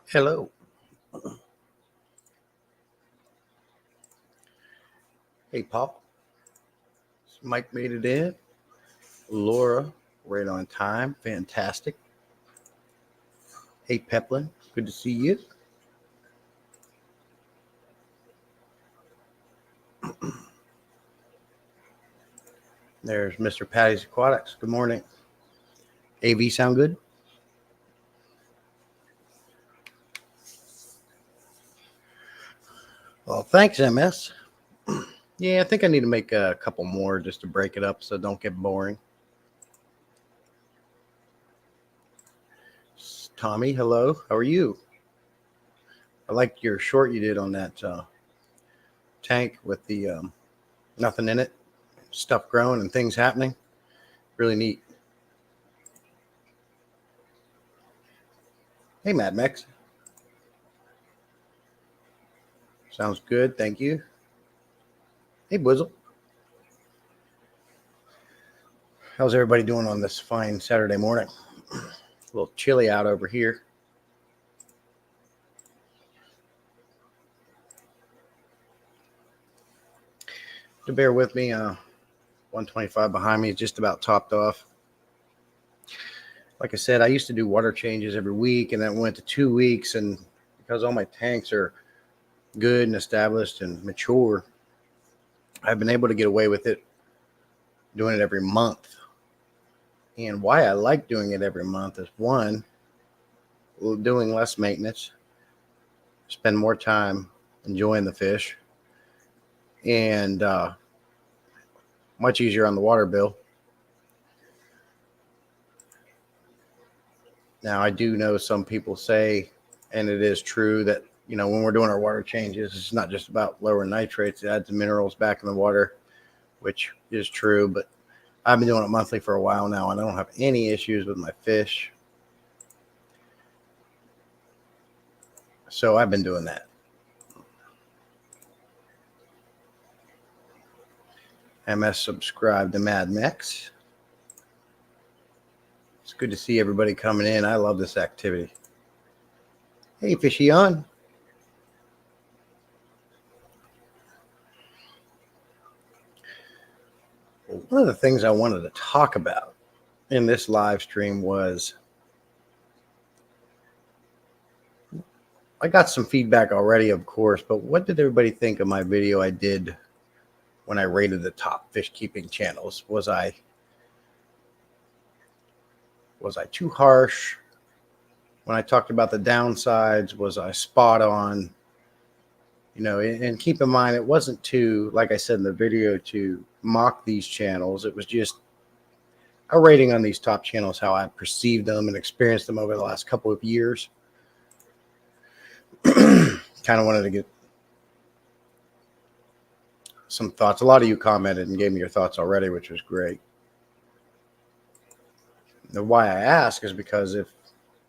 Hello. Hey, Paul. Mike made it in. Laura, right on time. Fantastic. Hey, Peplin. Good to see you. There's Mr. Patty's Aquatics. Good morning. AV sound good? Well, thanks, MS. Yeah, I think I need to make a couple more just to break it up so it don't get boring. Tommy, hello. How are you? I like your short you did on that tank with the nothing in it, stuff growing and things happening. Really neat. Hey, Mad Max. Sounds good. Thank you. Hey, Boozle. How's everybody doing on this fine Saturday morning? A little chilly out over here. To bear with me, 125 behind me is just about topped off. Like I said, I used to do water changes every week, and then went to 2 weeks. And because all my tanks are good and established and mature, I've been able to get away with it, doing it every month. And why I like doing it every month is, one, doing less maintenance, spend more time enjoying the fish, and much easier on the water bill. Now, I do know some people say, and it is true, that when we're doing our water changes, it's not just about lowering nitrates, it adds the minerals back in the water, which is true. But I've been doing it monthly for a while now, and I don't have any issues with my fish. So I've been doing that. MS subscribe to Mad Max. It's good to see everybody coming in. I love this activity. Hey, Fishy on. One of the things I wanted to talk about in this live stream was, I got some feedback already, of course, but what did everybody think of my video I did when I rated the top fish keeping channels? Was I too harsh when I talked about the downsides? Was I spot on? And keep in mind, it wasn't to, like I said in the video, to mock these channels. It was just a rating on these top channels, how I perceived them and experienced them over the last couple of years. Kind of wanted to get some thoughts. A lot of you commented and gave me your thoughts already, which was great. The why I ask is because if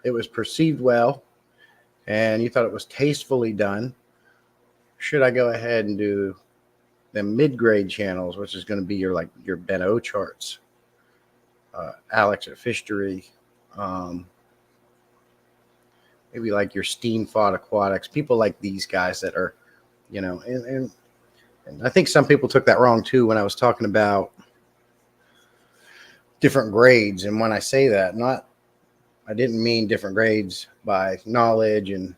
it was perceived well and you thought it was tastefully done, should I go ahead and do the mid-grade channels, which is going to be your Ben O charts, Alex at Fishery, maybe like your Steam Fod Aquatics, people like these guys that are, and I think some people took that wrong too when I was talking about different grades. And when I say that, I didn't mean different grades by knowledge and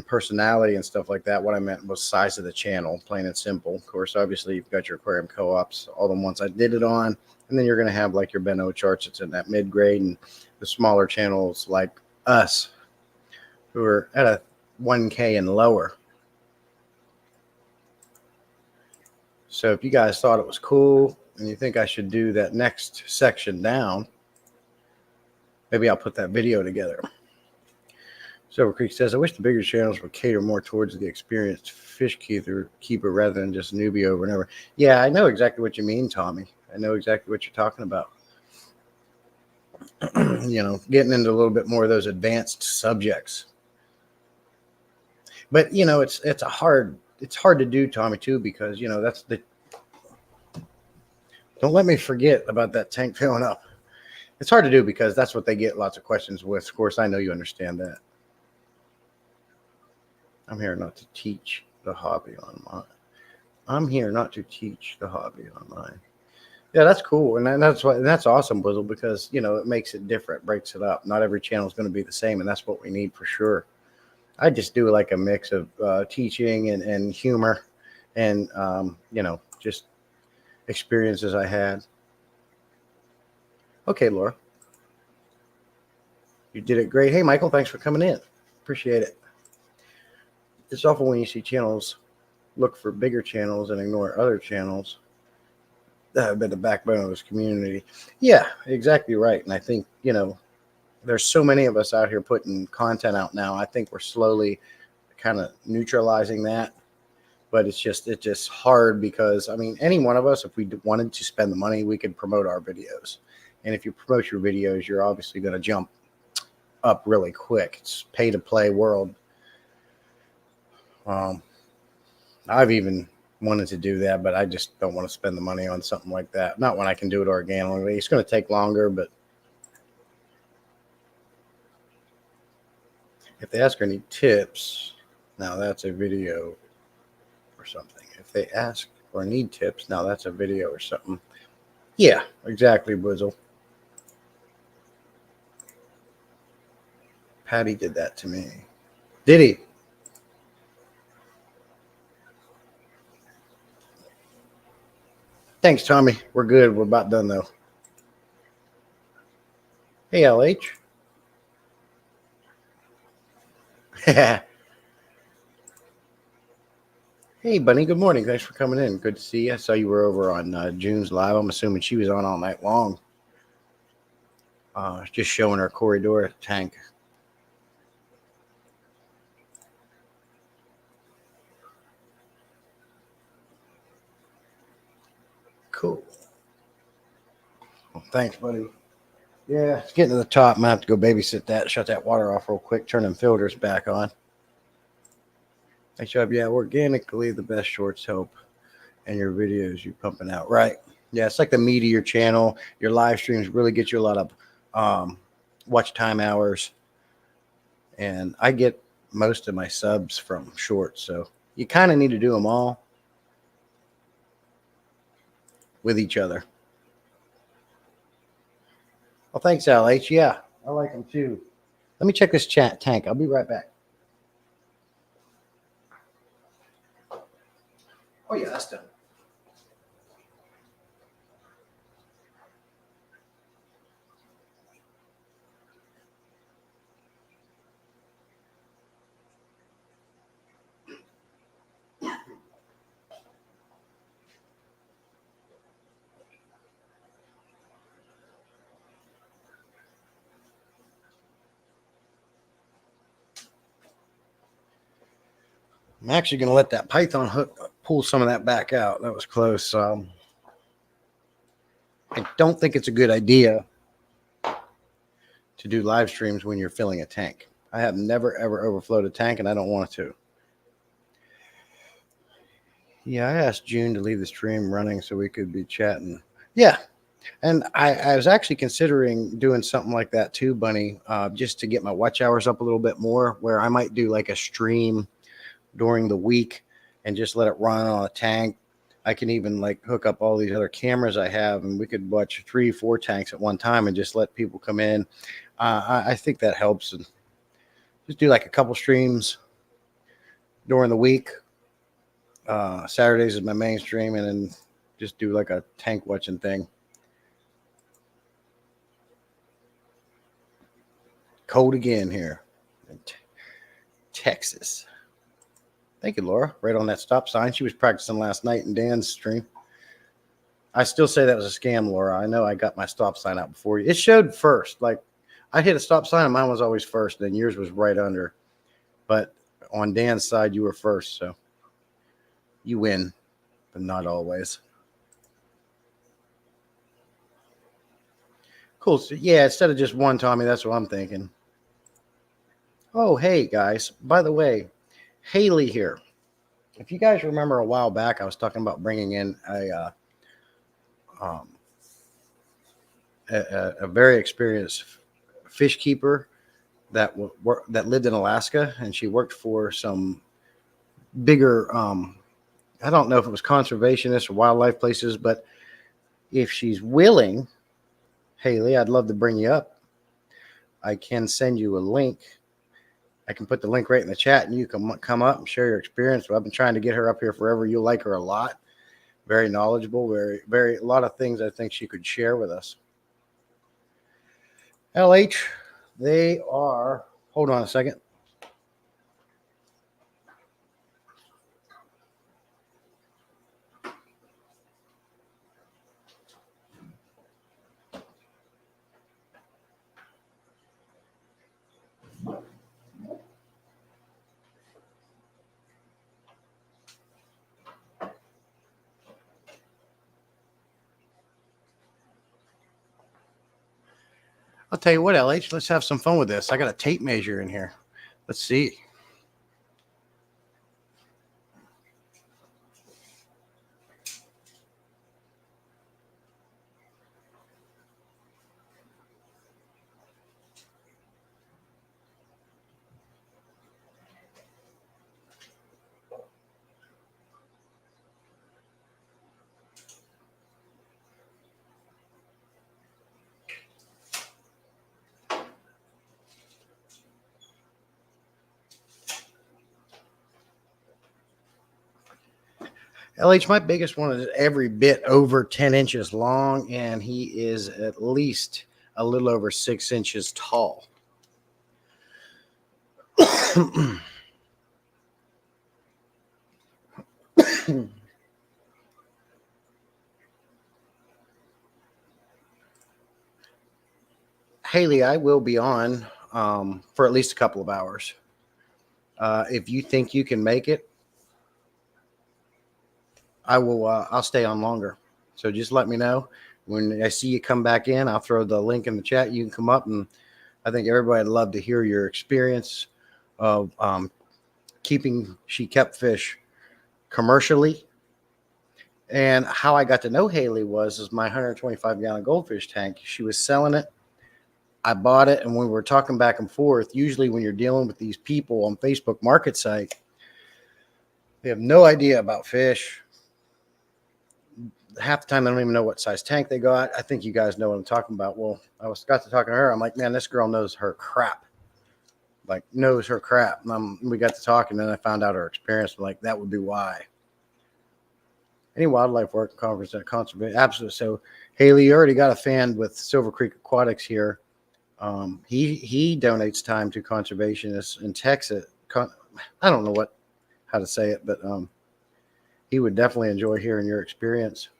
personality and stuff like that. What I meant was size of the channel, plain and simple. Of course, obviously, you've got your aquarium co-ops, all the ones I did it on, and then you're going to have like your Ben O charts. It's in that mid-grade, and the smaller channels like us, who are at a 1K and lower. So if you guys thought it was cool and you think I should do that next section down, maybe I'll put that video together. Silver Creek says, I wish the bigger channels would cater more towards the experienced fish keeper rather than just newbie over and over. Yeah, I know exactly what you mean, Tommy. I know exactly what you're talking about. Getting into a little bit more of those advanced subjects. But it's hard to do, Tommy, too, because that's the. Don't let me forget about that tank filling up. It's hard to do because that's what they get lots of questions with. Of course, I know you understand that. I'm here not to teach the hobby online. I'm here not to teach the hobby online. Yeah, that's cool, and that's awesome, Blizzle, because it makes it different, breaks it up. Not every channel is going to be the same, and that's what we need for sure. I just do like a mix of teaching and humor, and just experiences I had. Okay, Laura, you did it great. Hey, Michael, thanks for coming in. Appreciate it. It's awful when you see channels look for bigger channels and ignore other channels that have been the backbone of this community. Yeah, exactly right. And I think, there's so many of us out here putting content out now. I think we're slowly kind of neutralizing that. But it's just hard because, I mean, any one of us, if we wanted to spend the money, we could promote our videos. And if you promote your videos, you're obviously going to jump up really quick. It's pay to play world. I've even wanted to do that, but I just don't want to spend the money on something like that. Not when I can do it organically. It's going to take longer, but if they ask or need tips, now that's a video or something. If they ask or need tips, now that's a video or something. Yeah, exactly, Blizzle. Patty did that to me. Did he? Thanks, Tommy. We're good. We're about done, though. Hey, LH. Hey, Bunny. Good morning. Thanks for coming in. Good to see you. I saw you were over on June's live. I'm assuming she was on all night long. Just showing her corridor tank. Cool. Well, thanks, buddy. Yeah, it's getting to the top. I'm going to have to go babysit that, shut that water off real quick, turn them filters back on. Thanks, Job. Yeah, organically, the best shorts help. And your videos you pumping out. Right. Yeah, it's like the meat of your channel. Your live streams really get you a lot of watch time hours. And I get most of my subs from shorts. So you kind of need to do them all with each other. Well, thanks, LH. Yeah, I like them too. Let me check this chat tank. I'll be right back. Oh, yeah, that's done. I'm actually going to let that Python hook pull some of that back out. That was close. I don't think it's a good idea to do live streams when you're filling a tank. I have never, ever overflowed a tank, and I don't want to. Yeah, I asked June to leave the stream running so we could be chatting. Yeah, and I was actually considering doing something like that too, Bunny, just to get my watch hours up a little bit more, where I might do like a stream during the week and just let it run on a tank. I can even like hook up all these other cameras I have, and we could watch 3-4 tanks at one time and just let people come in. I think that helps. And just do like a couple streams during the week. Saturdays is my main stream, and then just do like a tank watching thing. Cold again here in Texas. Thank you, Laura. Right on that stop sign. She was practicing last night in Dan's stream. I still say that was a scam, Laura. I know I got my stop sign out before you. It showed first. Like I hit a stop sign and mine was always first, and then yours was right under. But on Dan's side, you were first, so you win, but not always. Cool. So, yeah, instead of just one, Tommy, that's what I'm thinking. Oh, hey, guys. By the way, Haley here. If you guys remember a while back, I was talking about bringing in a very experienced fish keeper that lived in Alaska, and she worked for some bigger, I don't know if it was conservationist or wildlife places, but if she's willing, Haley, I'd love to bring you up. I can send you a link. I can put the link right in the chat, and you can come up and share your experience. I've been trying to get her up here forever. You'll like her a lot. Very knowledgeable, a lot of things I think she could share with us. LH, they are, hold on a second. I'll tell you what, LH, let's have some fun with this. I got a tape measure in here. Let's see. LH, my biggest one is every bit over 10 inches long, and he is at least a little over 6 inches tall. Haley, I will be on for at least a couple of hours. If you think you can make it, I will. I'll stay on longer. So just let me know when I see you come back in. I'll throw the link in the chat. You can come up, and I think everybody would love to hear your experience of keeping she kept fish commercially. And how I got to know Haley was my 125-gallon goldfish tank. She was selling it. I bought it, and when we were talking back and forth, usually when you're dealing with these people on Facebook Market site, they have no idea about fish. Half the time, they don't even know what size tank they got. I think you guys know what I'm talking about. Well, got to talking to her. I'm like, man, this girl knows her crap. Like, knows her crap. And we got to talking, and then I found out her experience. I'm like, that would be why. Any wildlife work conference and conservation, absolutely. So, Haley, you already got a fan with Silver Creek Aquatics here. He donates time to conservationists in Texas. I don't know how to say it, but he would definitely enjoy hearing your experience.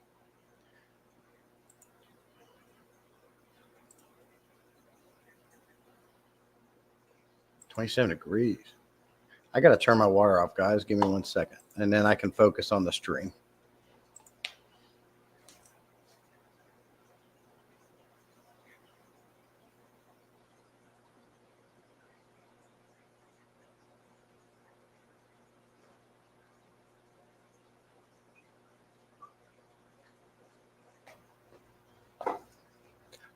$27 degrees. I got to turn my water off, guys. Give me 1 second, and then I can focus on the stream.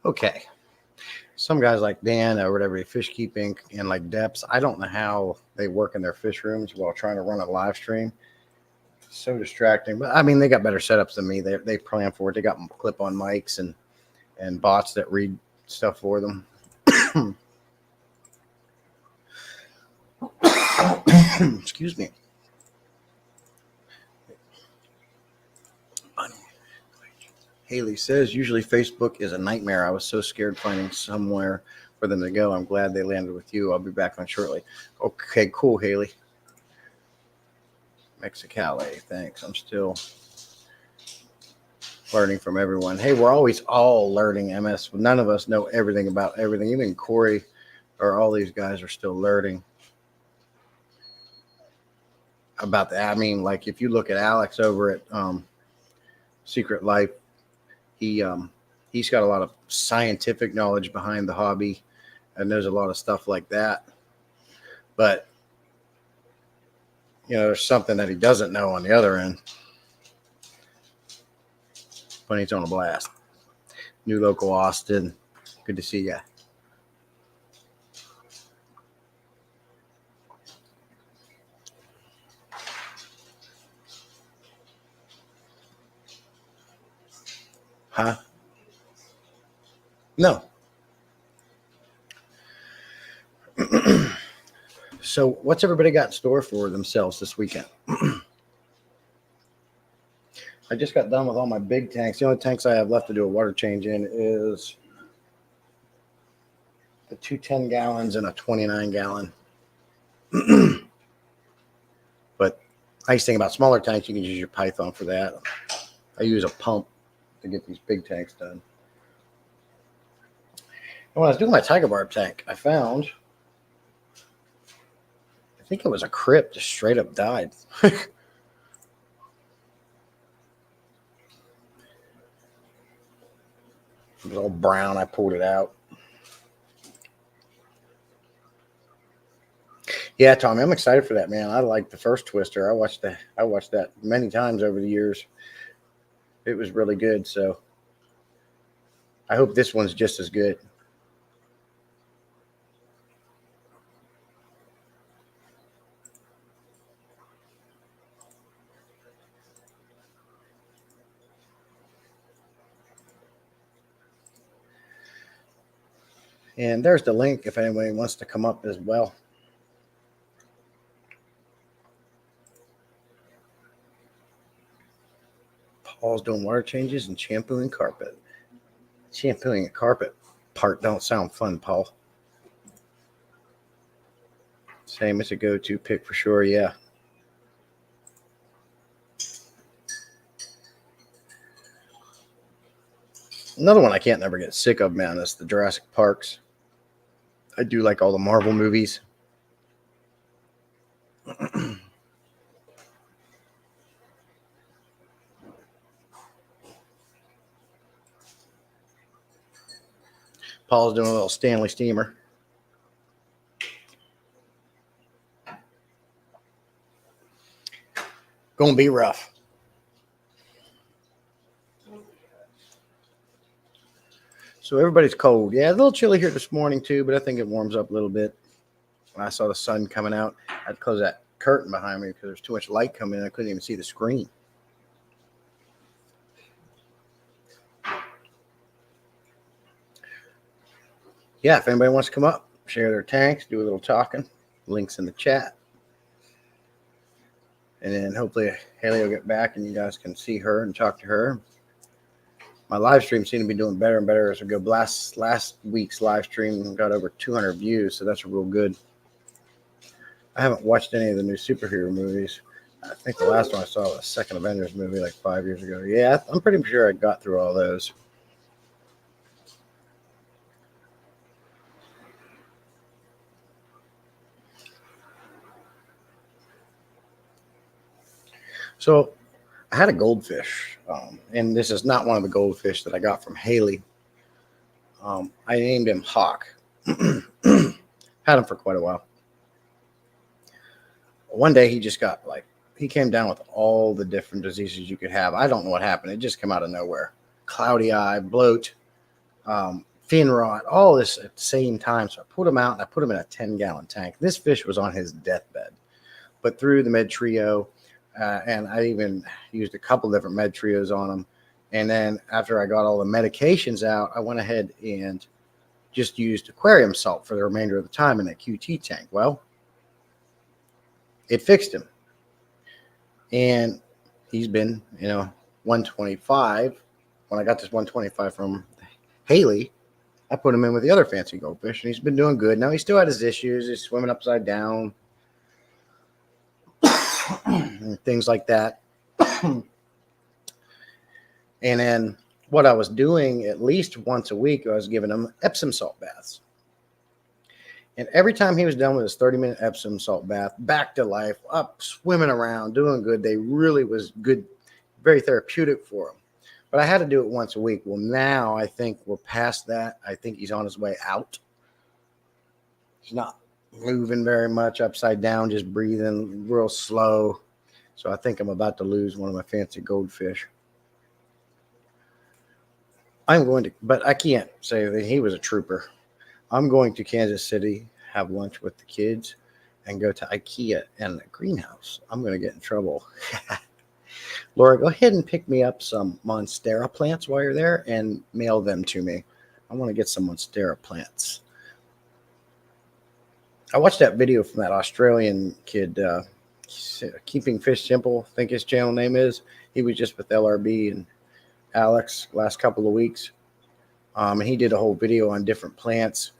Okay. Some guys like Dan or whatever, Fish Keeping and like Depths, I don't know how they work in their fish rooms while trying to run a live stream. So distracting. But I mean, they got better setups than me. They plan for it. They got clip-on mics and bots that read stuff for them. Excuse me. Haley says, usually Facebook is a nightmare. I was so scared finding somewhere for them to go. I'm glad they landed with you. I'll be back on shortly. Okay, cool, Haley. Mexicali, thanks. I'm still learning from everyone. Hey, we're always all learning, MS. None of us know everything about everything. Even Corey or all these guys are still learning about that. I mean, like if you look at Alex over at Secret Life, he's got a lot of scientific knowledge behind the hobby and knows a lot of stuff like that. But you know, there's something that he doesn't know on the other end. When he's on a blast. New local Austin. Good to see you. Huh? No. So, what's everybody got in store for themselves this weekend? I just got done with all my big tanks. The only tanks I have left to do a water change in is the 2 10 gallons and a 29 gallon. But nice thing about smaller tanks, you can use your Python for that. I use a pump to get these big tanks done. And when I was doing my Tiger Barb tank, I found, I think it was a crypt, just straight up died. It was all brown. I pulled it out. Yeah, Tommy, I'm excited for that, man. I like the first Twister. I watched that many times over the years. It was really good. So I hope this one's just as good. And there's the link if anybody wants to come up as well. Paul's doing water changes and shampooing carpet. Shampooing a carpet part don't sound fun, Paul. Same as a go-to pick for sure, yeah. Another one I can't never get sick of, man, is the Jurassic Parks. I do like all the Marvel movies. Paul's doing a little Stanley steamer. Gonna be rough. So everybody's cold. Yeah, a little chilly here this morning too, but I think it warms up a little bit. When I saw the sun coming out, I had to close that curtain behind me because there's too much light coming in. I couldn't even see the screen. Yeah, if anybody wants to come up, share their tanks, do a little talking, links in the chat. And then hopefully Haley will get back and you guys can see her and talk to her. My live stream seems to be doing better and better as we go. Last week's live stream got over 200 views, so that's real good. I haven't watched any of the new superhero movies. I think the last one I saw was the second Avengers movie like 5 years ago. Yeah, I'm pretty sure I got through all those. So I had a goldfish, and this is not one of the goldfish that I got from Haley. I named him Hawk. Had him for quite a while. One day he just got he came down with all the different diseases you could have. I don't know what happened. It just came out of nowhere. Cloudy eye, bloat, fin rot, all this at the same time. So I put him out and I put him in a 10-gallon tank. This fish was on his deathbed, but through the Med Trio, and I even used a couple different Med Trios on him. And then after I got all the medications out, I went ahead and just used aquarium salt for the remainder of the time in that QT tank. Well, it fixed him. And he's been, 125. When I got this 125 from Haley, I put him in with the other fancy goldfish, and he's been doing good. Now, he still had his issues. He's swimming upside down, and things like that. And then what I was doing at least once a week, I was giving him Epsom salt baths. And every time he was done with his 30-minute Epsom salt bath, back to life, up, swimming around, doing good. They really was good, very therapeutic for him. But I had to do it once a week. Well, now I think we're past that. I think he's on his way out. He's not moving very much upside down, just breathing real slow. So I think I'm about to lose one of my fancy goldfish. But I can't say that he was a trooper. I'm going to Kansas City, have lunch with the kids, and go to IKEA and the greenhouse. I'm going to get in trouble. Laura, go ahead and pick me up some Monstera plants while you're there and mail them to me. I want to get some Monstera plants. I watched that video from that Australian kid, Keeping Fish Simple, I think his channel name is. He was just with LRB and Alex last couple of weeks. And he did a whole video on different plants.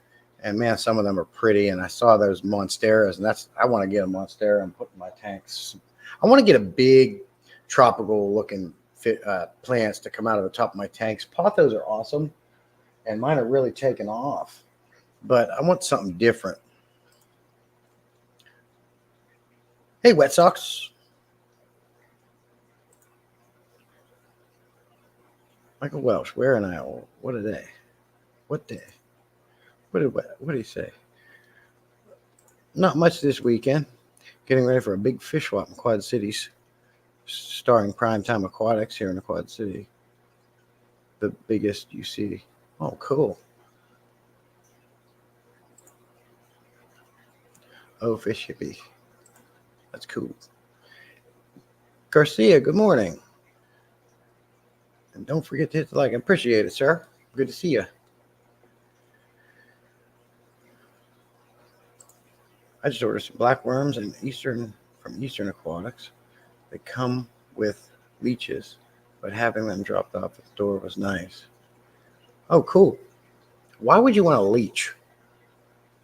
And man, some of them are pretty. And I saw those Monsteras, and I want to get a Monstera and put in my tanks. I want to get a big tropical looking plants to come out of the top of my tanks. Pothos are awesome, and mine are really taken off. But I want something different. Hey, Wet Sox. Michael Welsh, where in Iowa? What a day. What day? What did he say? Not much this weekend. Getting ready for a big fish swap in Quad Cities, starring Primetime Aquatics here in the Quad City. The biggest you see. Oh, cool. Oh, fish hippie. That's cool. Garcia, good morning. And don't forget to hit the like. I appreciate it, sir. Good to see you. I just ordered some black worms and from Eastern Aquatics. They come with leeches, but having them dropped off at the door was nice. Oh, cool. Why would you want a leech?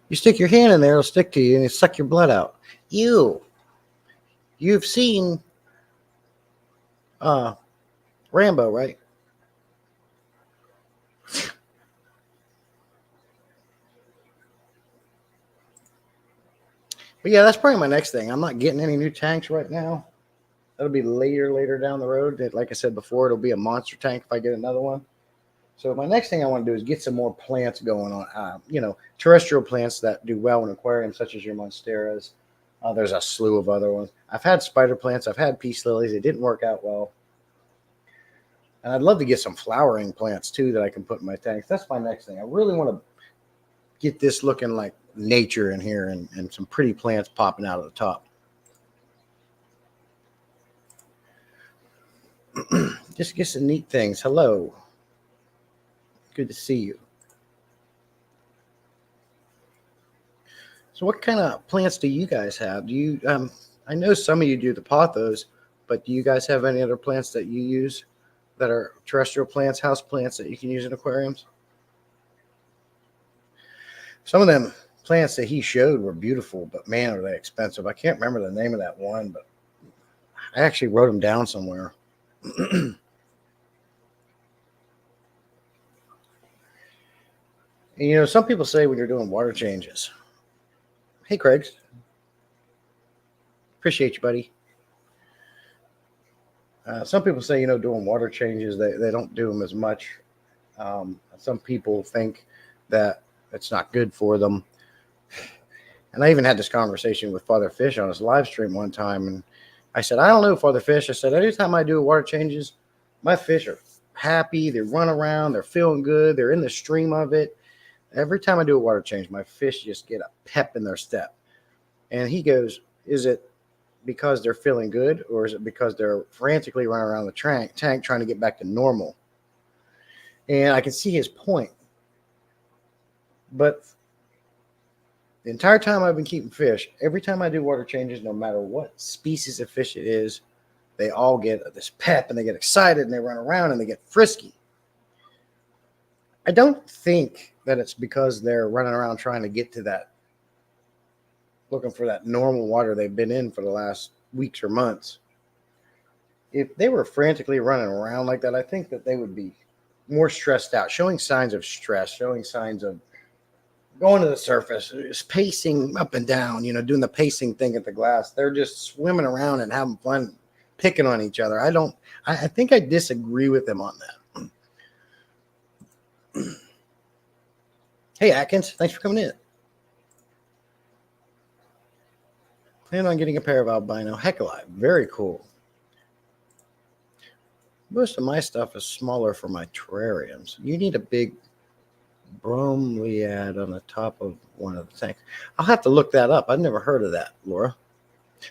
You stick your hand in there, it'll stick to you, and it suck your blood out. Ew. You've seen Rambo, right? But yeah, that's probably my next thing. I'm not getting any new tanks right now. That'll be later down the road. Like I said before, it'll be a monster tank if I get another one. So my next thing I want to do is get some more plants going on. Terrestrial plants that do well in aquariums, such as your Monsteras. There's a slew of other ones. I've had spider plants. I've had peace lilies. It didn't work out well. And I'd love to get some flowering plants, too, that I can put in my tanks. That's my next thing. I really want to get this looking like nature in here and some pretty plants popping out of the top. Just get some neat things. Hello. Good to see you. So what kind of plants do you guys have? Do you I know some of you do the pothos, but do you guys have any other plants that you use that are terrestrial plants, house plants that you can use in aquariums? Some of them plants that he showed were beautiful, but man, are they expensive. I can't remember the name of that one, but I actually wrote them down somewhere. And, some people say when you're doing water changes, hey, Craig, appreciate you, buddy. Some people say, doing water changes, they don't do them as much. Some people think that it's not good for them. And I even had this conversation with Father Fish on his live stream one time. And I said, I don't know, Father Fish. I said, anytime I do water changes, my fish are happy. They run around. They're feeling good. They're in the stream of it. Every time I do a water change, my fish just get a pep in their step. And he goes, is it because they're feeling good, or is it because they're frantically running around the tank trying to get back to normal? And I can see his point. But the entire time I've been keeping fish, every time I do water changes, no matter what species of fish it is, they all get this pep and they get excited and they run around and they get frisky. I don't think that it's because they're running around trying to get to that, looking for that normal water they've been in for the last weeks or months. If they were frantically running around like that, I think that they would be more stressed out, showing signs of stress, showing signs of going to the surface, just pacing up and down, doing the pacing thing at the glass. They're just swimming around and having fun, picking on each other. I think I disagree with them on that. Hey, Atkins, thanks for coming in. Plan on getting a pair of albino Hecali. Very cool. Most of my stuff is smaller for my terrariums. You need a big bromeliad on the top of one of the tanks. I'll have to look that up. I've never heard of that, Laura.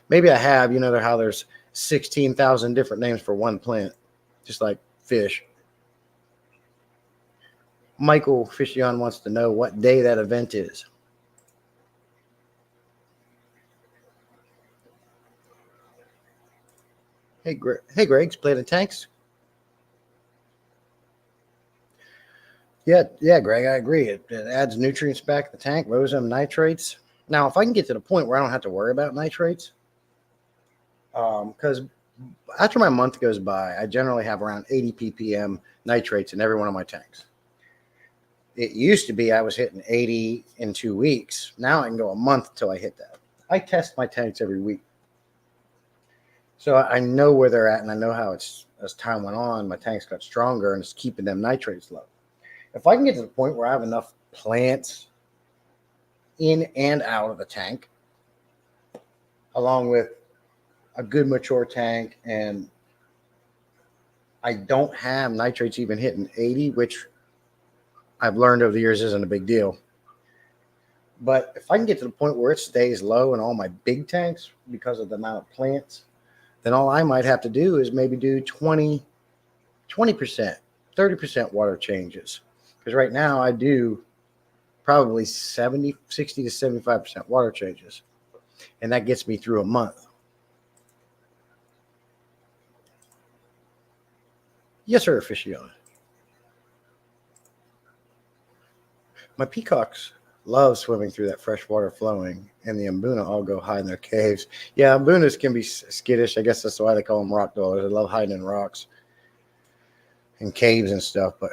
Maybe I have. How there's 16,000 different names for one plant, just like fish. Michael Fishion wants to know what day that event is. Hey, Greg's Planted Tanks. Yeah, Greg, I agree. It adds nutrients back to the tank, lowers them nitrates. Now, if I can get to the point where I don't have to worry about nitrates, because after my month goes by, I generally have around 80 ppm nitrates in every one of my tanks. It used to be I was hitting 80 in 2 weeks. Now I can go a month until I hit that. I test my tanks every week. So I know where they're at, and I know how it's, as time went on, my tanks got stronger and it's keeping them nitrates low. If I can get to the point where I have enough plants in and out of the tank, along with a good mature tank, and I don't have nitrates even hitting 80, which I've learned over the years isn't a big deal. But if I can get to the point where it stays low in all my big tanks because of the amount of plants, then all I might have to do is maybe do 20%, 30% water changes. Because right now I do probably 60 to 75% water changes. And that gets me through a month. Yes, sir, Fishion. My peacocks love swimming through that fresh water flowing, and the Mbuna all go hide in their caves. Yeah, Mbunas can be skittish. I guess that's why they call them rock dwellers. They love hiding in rocks and caves and stuff. But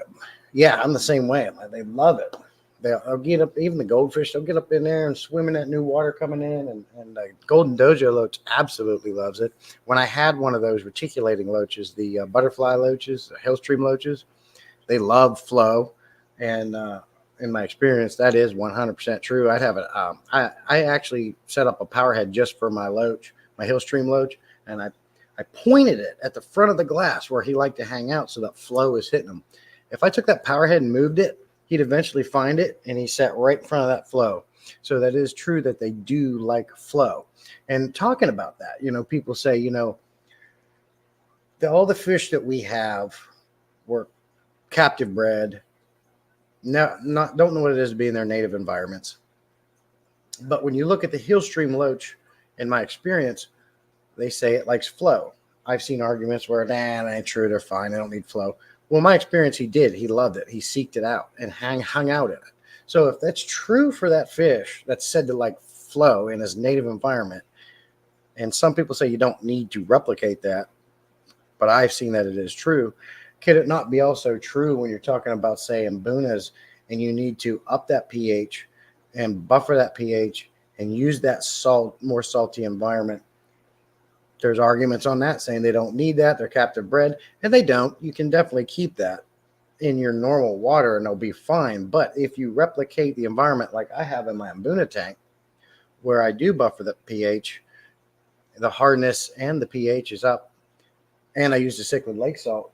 yeah, I'm the same way. They love it. They'll get up, even the goldfish, they'll get up in there and swim in that new water coming in. And golden dojo loach absolutely loves it. When I had one of those reticulating loaches, the butterfly loaches, the hillstream loaches, they love flow. And in my experience, that is 100% true. I'd have it. I actually set up a power head just for my loach, my hillstream loach, and I pointed it at the front of the glass where he liked to hang out so that flow is hitting him. If I took that power head and moved it, he'd eventually find it, and he sat right in front of that flow. So that is true that they do like flow. And talking about that, people say, all the fish that we have were captive bred. Don't know what it is to be in their native environments. But when you look at the hillstream loach, in my experience, they say it likes flow. I've seen arguments where, that ain't true, they're fine, they don't need flow. Well, my experience, he did. He loved it. He seeked it out and hung out in it. So if that's true for that fish that's said to like flow in his native environment, and some people say you don't need to replicate that, but I've seen that it is true. Could it not be also true when you're talking about, say, Mbunas, and you need to up that pH and buffer that pH and use that more salty environment? There's arguments on that saying they don't need that. They're captive bred, and they don't. You can definitely keep that in your normal water and they'll be fine. But if you replicate the environment like I have in my Mbuna tank, where I do buffer the pH, the hardness and the pH is up, and I use the cichlid lake salt,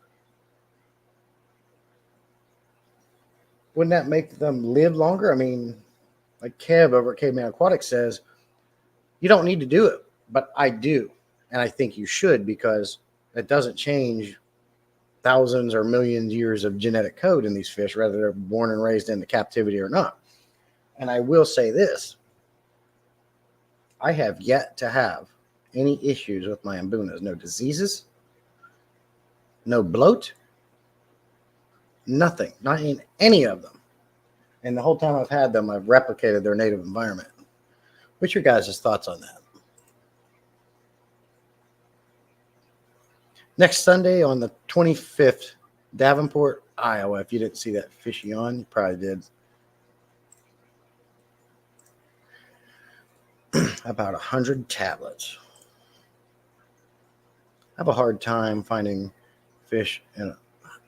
wouldn't that make them live longer? I mean, like Kev over at Caveman Aquatics says, you don't need to do it, but I do. And I think you should, because it doesn't change thousands or millions years of genetic code in these fish, whether they're born and raised into captivity or not. And I will say this. I have yet to have any issues with my Mbunas. No diseases, no bloat, nothing, not in any of them. And the whole time I've had them, I've replicated their native environment. What's your guys' thoughts on that? Next Sunday on the 25th, Davenport, Iowa. If you didn't see that fishy on, you probably did. About 100 tablets. I have a hard time finding fish, and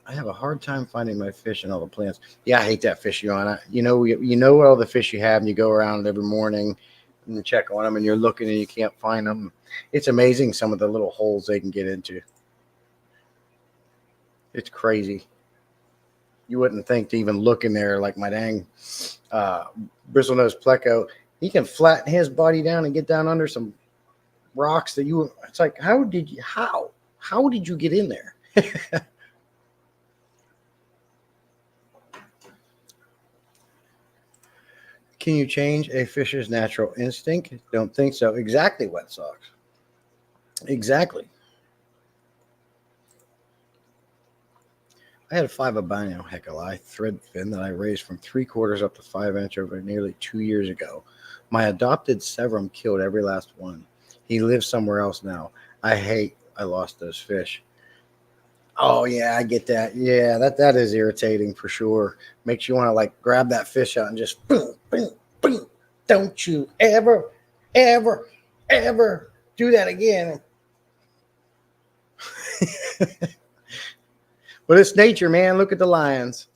I have a hard time finding my fish in all the plants. Yeah, I hate that fishy on. You know all the fish you have, and you go around every morning and you check on them, and you're looking and you can't find them. It's amazing some of the little holes they can get into. It's crazy. You wouldn't think to even look in there. Like my dang bristlenose pleco, he can flatten his body down and get down under some rocks that you. It's like, how did you get in there? Can you change a fish's natural instinct? Don't think so. Exactly, Wet Socks. Exactly. I had a 5 albino heckelei thread fin that I raised from 3/4 up to 5 inch over nearly 2 years ago. My adopted Severum killed every last one. He lives somewhere else now. I lost those fish. Oh yeah, I get that. Yeah, that is irritating for sure. Makes you want to like grab that fish out and just boom, boom, boom. Don't you ever, ever, ever do that again. But it's nature, man. Look at the lions.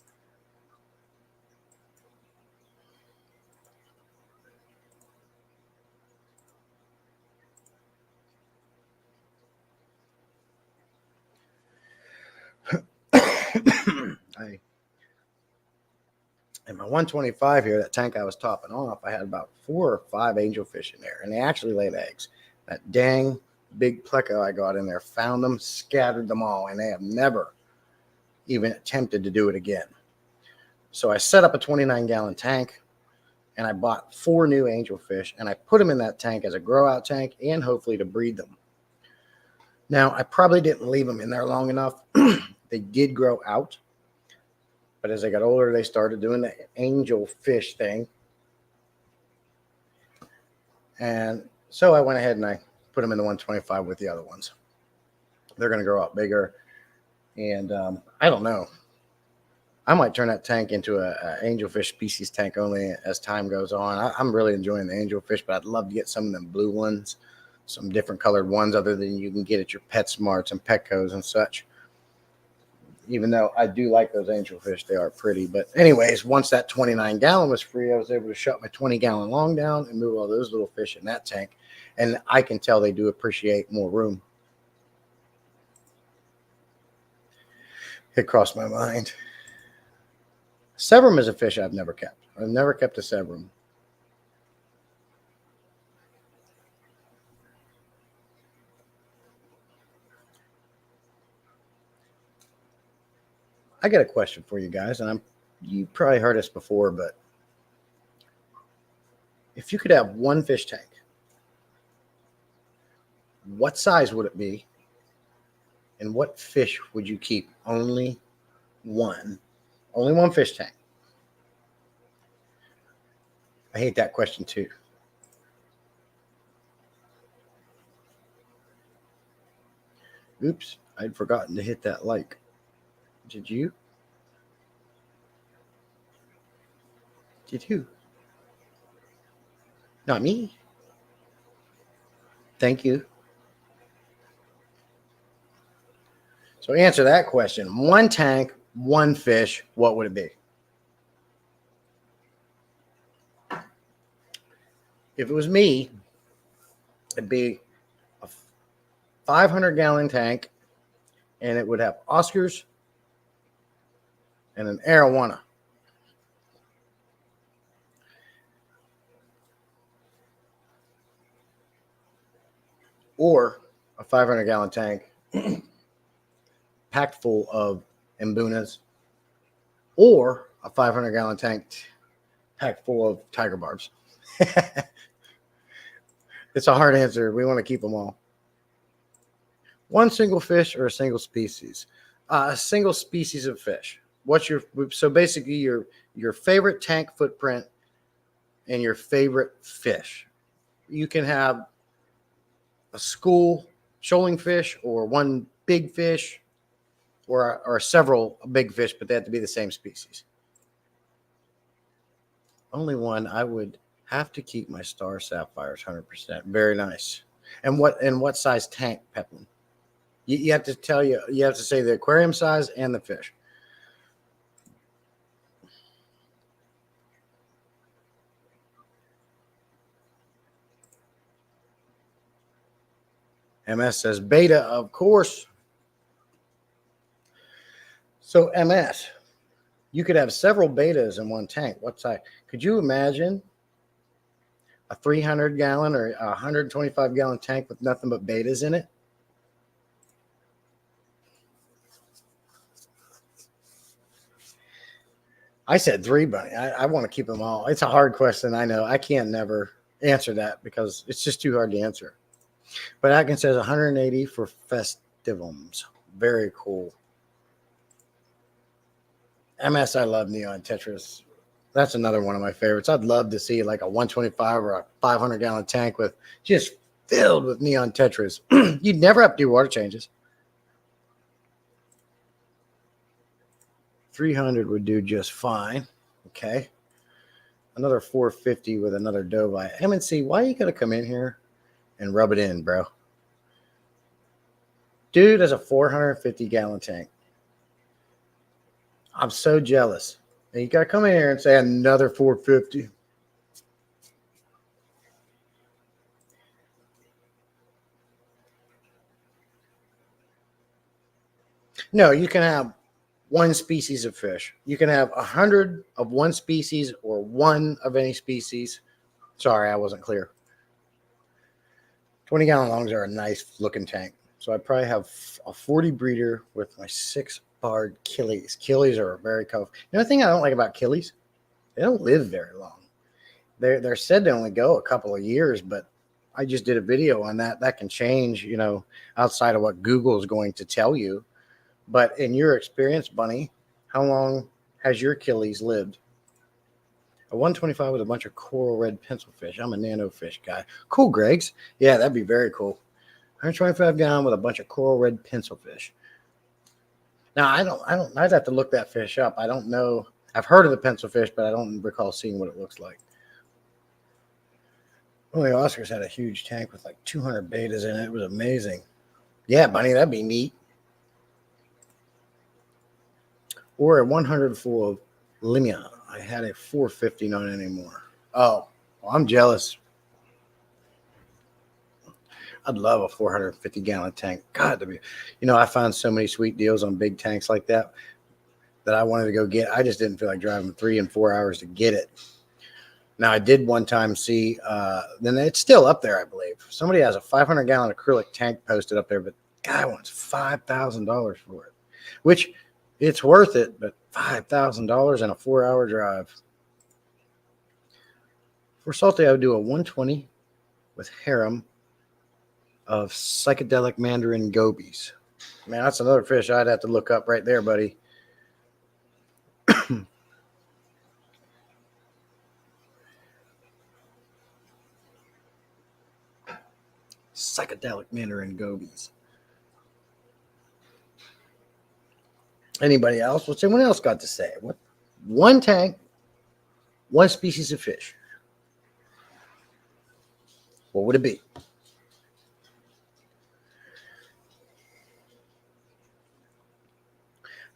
In my 125 here, that tank I was topping off, I had about 4 or 5 angelfish in there, and they actually laid eggs. That dang big pleco I got in there found them, scattered them all, and they have never even attempted to do it again. So I set up a 29-gallon tank, and I bought 4 new angelfish, and I put them in that tank as a grow-out tank and hopefully to breed them. Now, I probably didn't leave them in there long enough. They did grow out. But as I got older, they started doing the angelfish thing. And so I went ahead and I put them in the 125 with the other ones. They're going to grow up bigger. And I don't know. I might turn that tank into a angelfish species tank only as time goes on. I'm really enjoying the angelfish, but I'd love to get some of them blue ones, some different colored ones other than you can get at your PetSmarts and Petcos and such. Even though I do like those angelfish, they are pretty. But anyways, once that 29-gallon was free, I was able to shut my 20-gallon long down and move all those little fish in that tank. And I can tell they do appreciate more room. It crossed my mind. Severum is a fish I've never kept. I've never kept a Severum. I got a question for you guys, and you probably heard this before, but if you could have one fish tank, what size would it be? And what fish would you keep? Only one fish tank. I hate that question too. Oops, I'd forgotten to hit that like. Did you? Did you? Not me. Thank you. So answer that question. One tank, one fish, what would it be? If it was me, it'd be a 500-gallon tank, and it would have Oscars and an arowana. Or a 500-gallon tank packed full of mbunas, or a 500-gallon tank packed full of tiger barbs. It's a hard answer. We want to keep them all. One single fish or a single species? A single species of fish. So basically your favorite tank footprint and your favorite fish. You can have a school shoaling fish or one big fish or several big fish, but they have to be the same species. Only one. I would have to keep my star sapphires 100%. Very nice. And what size tank, Peplin? You have to say the aquarium size and the fish. MS says beta, of course. So MS, you could have several betas in one tank. What size? Could you imagine a 300 gallon or a 125 gallon tank with nothing but betas in it? I said 3, but I want to keep them all. It's a hard question. I know I can't never answer that because it's just too hard to answer. But Atkins says 180 for festivums. Very cool. MS, I love Neon Tetris. That's another one of my favorites. I'd love to see like a 125 or a 500 gallon tank with just filled with Neon Tetris. You'd never have to do water changes. 300 would do just fine. Okay. Another 450 with another Dovite. MNC, why are you going to come in here and rub it in, bro? Dude has a 450 gallon tank. I'm so jealous. And you got to come in here and say another 450. No, you can have one species of fish. You can have 100 of one species or one of any species. Sorry, I wasn't clear. 20 gallon longs are a nice looking tank. So I probably have a 40 breeder with my 6 barred killies. Killies are very tough. The only thing I don't like about killies, they don't live very long. They're said to only go a couple of years, but I just did a video on that. That can change, outside of what Google is going to tell you. But in your experience, Bunny, how long has your killies lived? A 125 with a bunch of coral red pencilfish. I'm a nano fish guy. Cool, Greg's. Yeah, that'd be very cool. 125 gallon with a bunch of coral red pencilfish. Now, I'd have to look that fish up. I don't know. I've heard of the pencilfish, but I don't recall seeing what it looks like. Only Oscars had a huge tank with like 200 betas in it. It was amazing. Yeah, Bunny, that'd be neat. Or a 100 full of Limia. I had a 450, not anymore. Oh, well, I'm jealous. I'd love a 450 gallon tank. God, I found so many sweet deals on big tanks like that I wanted to go get. I just didn't feel like driving 3 and 4 hours to get it. Now, I did one time see, then it's still up there, I believe. Somebody has a 500 gallon acrylic tank posted up there, but guy wants $5,000 for it, which it's worth it, but $5,000 in a 4-hour drive. For salty, I would do a 120 with harem of psychedelic mandarin gobies. Man, that's another fish I'd have to look up right there, buddy. Psychedelic mandarin gobies. Anybody else? What's anyone else got to say? What? One tank, one species of fish. What would it be?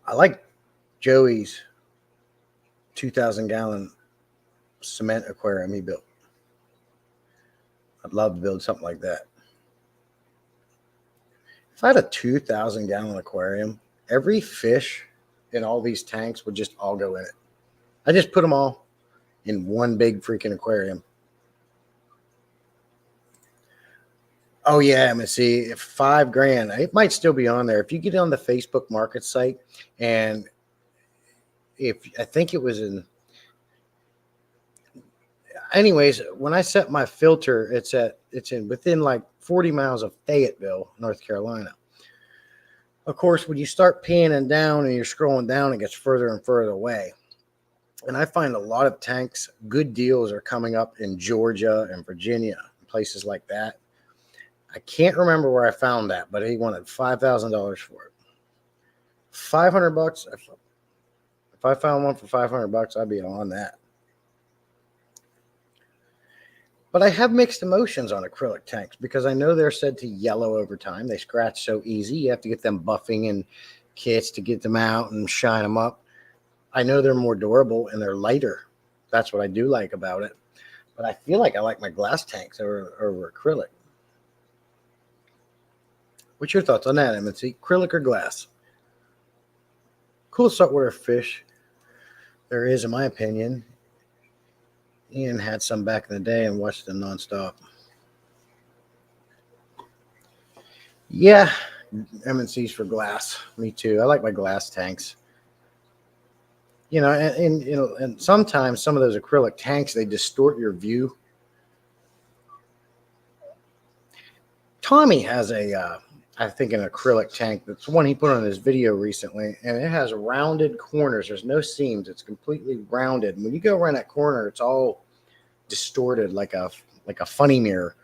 I like Joey's 2,000 gallon cement aquarium he built. I'd love to build something like that. If I had a 2,000 gallon aquarium, every fish in all these tanks would just all go in it. I just put them all in one big freaking aquarium. Oh yeah, I'm gonna see if $5,000. It might still be on there. If you get on the Facebook Market site, and if I think it was in. Anyways, when I set my filter, it's in within like 40 miles of Fayetteville, North Carolina. Of course, when you start panning down and you're scrolling down, it gets further and further away. And I find a lot of tanks, good deals are coming up in Georgia and Virginia, places like that. I can't remember where I found that, but he wanted $5,000 for it. $500. If I found one for $500, I'd be on that. But I have mixed emotions on acrylic tanks because I know they're said to yellow over time. They scratch so easy. You have to get them buffing and kits to get them out and shine them up. I know they're more durable and they're lighter. That's what I do like about it. But I feel like I like my glass tanks over acrylic. What's your thoughts on that, MNC? Acrylic or glass? Cool saltwater fish there is, in my opinion. Ian had some back in the day and watched them nonstop. Yeah, M&C's for glass. Me too. I like my glass tanks. You know, and sometimes some of those acrylic tanks, they distort your view. Tommy has I think an acrylic tank. That's one he put on his video recently, and it has rounded corners. There's no seams. It's completely rounded. And when you go around that corner, it's all distorted like a funny mirror.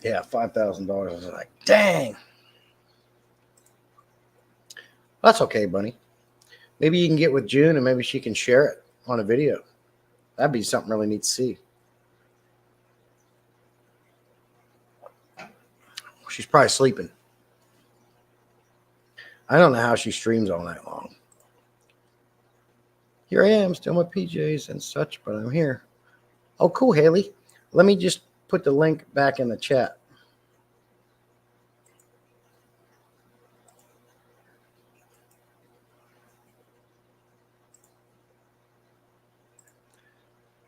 Yeah, $5,000. I was like, dang. That's okay, Bunny. Maybe you can get with June, and maybe she can share it on a video. That'd be something really neat to see. She's probably sleeping. I don't know how she streams all night long. Here I am, still my PJs and such, but I'm here. Oh, cool, Haley. Let me just put the link back in the chat.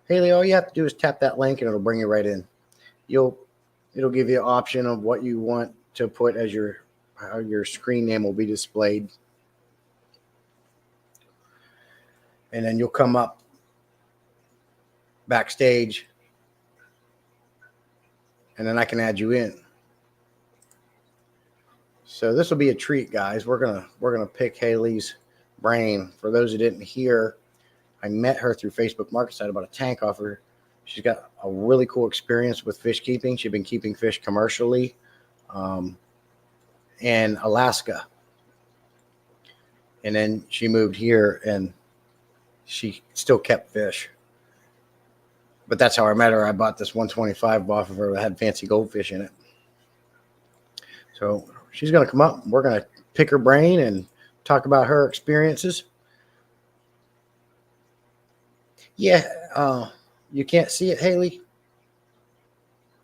Haley, all you have to do is tap that link and it'll bring you right in. It'll give you an option of what you want to put as how your screen name will be displayed. And then you'll come up backstage, and then I can add you in. So this will be a treat, guys. We're gonna pick Haley's brain. For those who didn't hear, I met her through Facebook Marketside about a tank offer. She's got a really cool experience with fish keeping. She's been keeping fish commercially in Alaska. And then she moved here and she still kept fish. But that's how I met her. I bought this 125 off of her that had fancy goldfish in it. So she's going to come up. We're going to pick her brain and talk about her experiences. Yeah, you can't see it, Haley?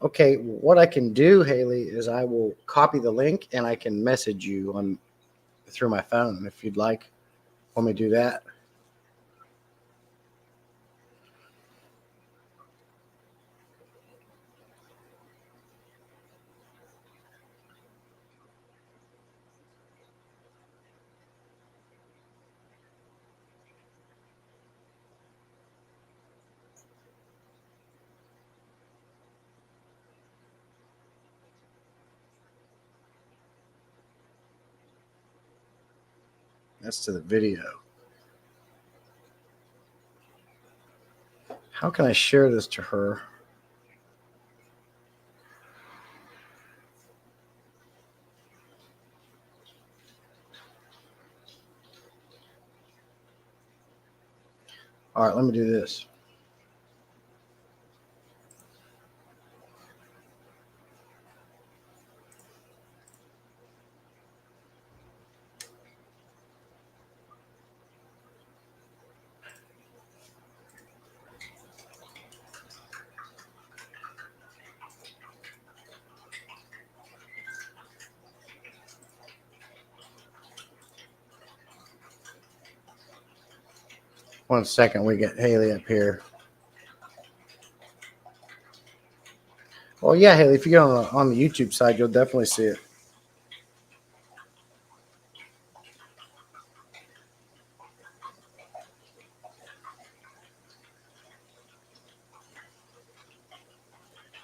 Okay, what I can do, Haley, is I will copy the link and I can message you through my phone if you'd like. Want me to do that? That's to the video. How can I share this to her? All right, let me do this. One second, we get Haley up here. Well, yeah, Haley, if you go on the YouTube side, you'll definitely see it.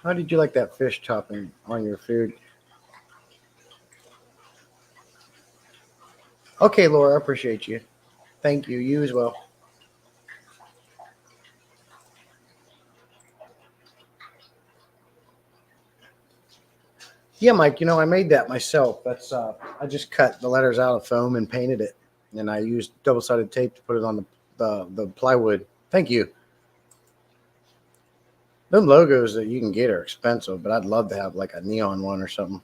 How did you like that fish topping on your food? Okay, Laura, I appreciate you. Thank you. You as well. Yeah, Mike, I made that myself. That's I just cut the letters out of foam and painted it. And I used double-sided tape to put it on the plywood. Thank you. Them logos that you can get are expensive, but I'd love to have like a neon one or something.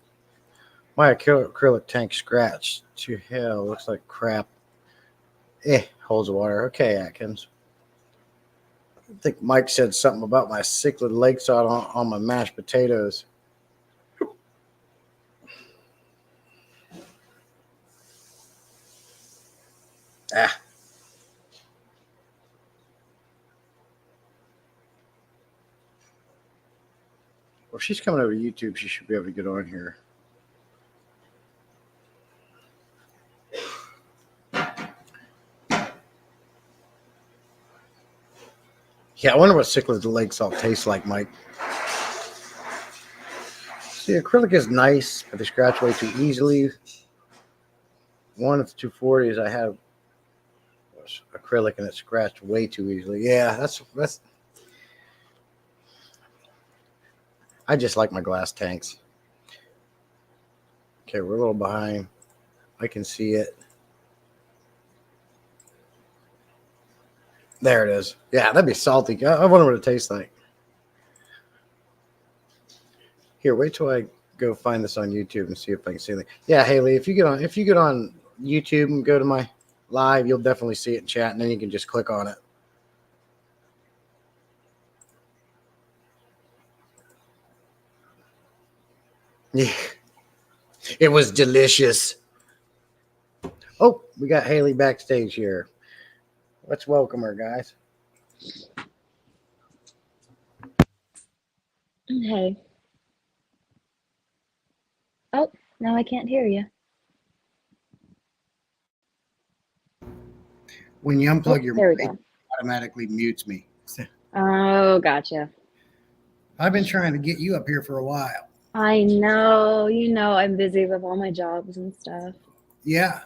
My acrylic tank scratched to hell. Looks like crap. Holds of water. Okay, Atkins. I think Mike said something about my cichlid lake salt on my mashed potatoes. Ah. Well, if she's coming over to YouTube, she should be able to get on here. Yeah, I wonder what Cichlid Lake salt tastes like, Mike. See, acrylic is nice, but they scratch way too easily. One of the 240s I have was acrylic, and it scratched way too easily. Yeah, that's. I just like my glass tanks. Okay, we're a little behind. I can see it. There it is. Yeah, that'd be salty. I wonder what it tastes like. Here, wait till I go find this on YouTube and see if I can see it. Yeah, Haley, if you get on YouTube and go to my live, you'll definitely see it in chat, and then you can just click on it. Yeah, it was delicious. Oh, we got Haley backstage here. Let's welcome her, guys. Hey. Oh, now I can't hear you. When you unplug your there we mic, go. it automatically mutes me. Oh, gotcha. I've been trying to get you up here for a while. I know, I'm busy with all my jobs and stuff. Yeah.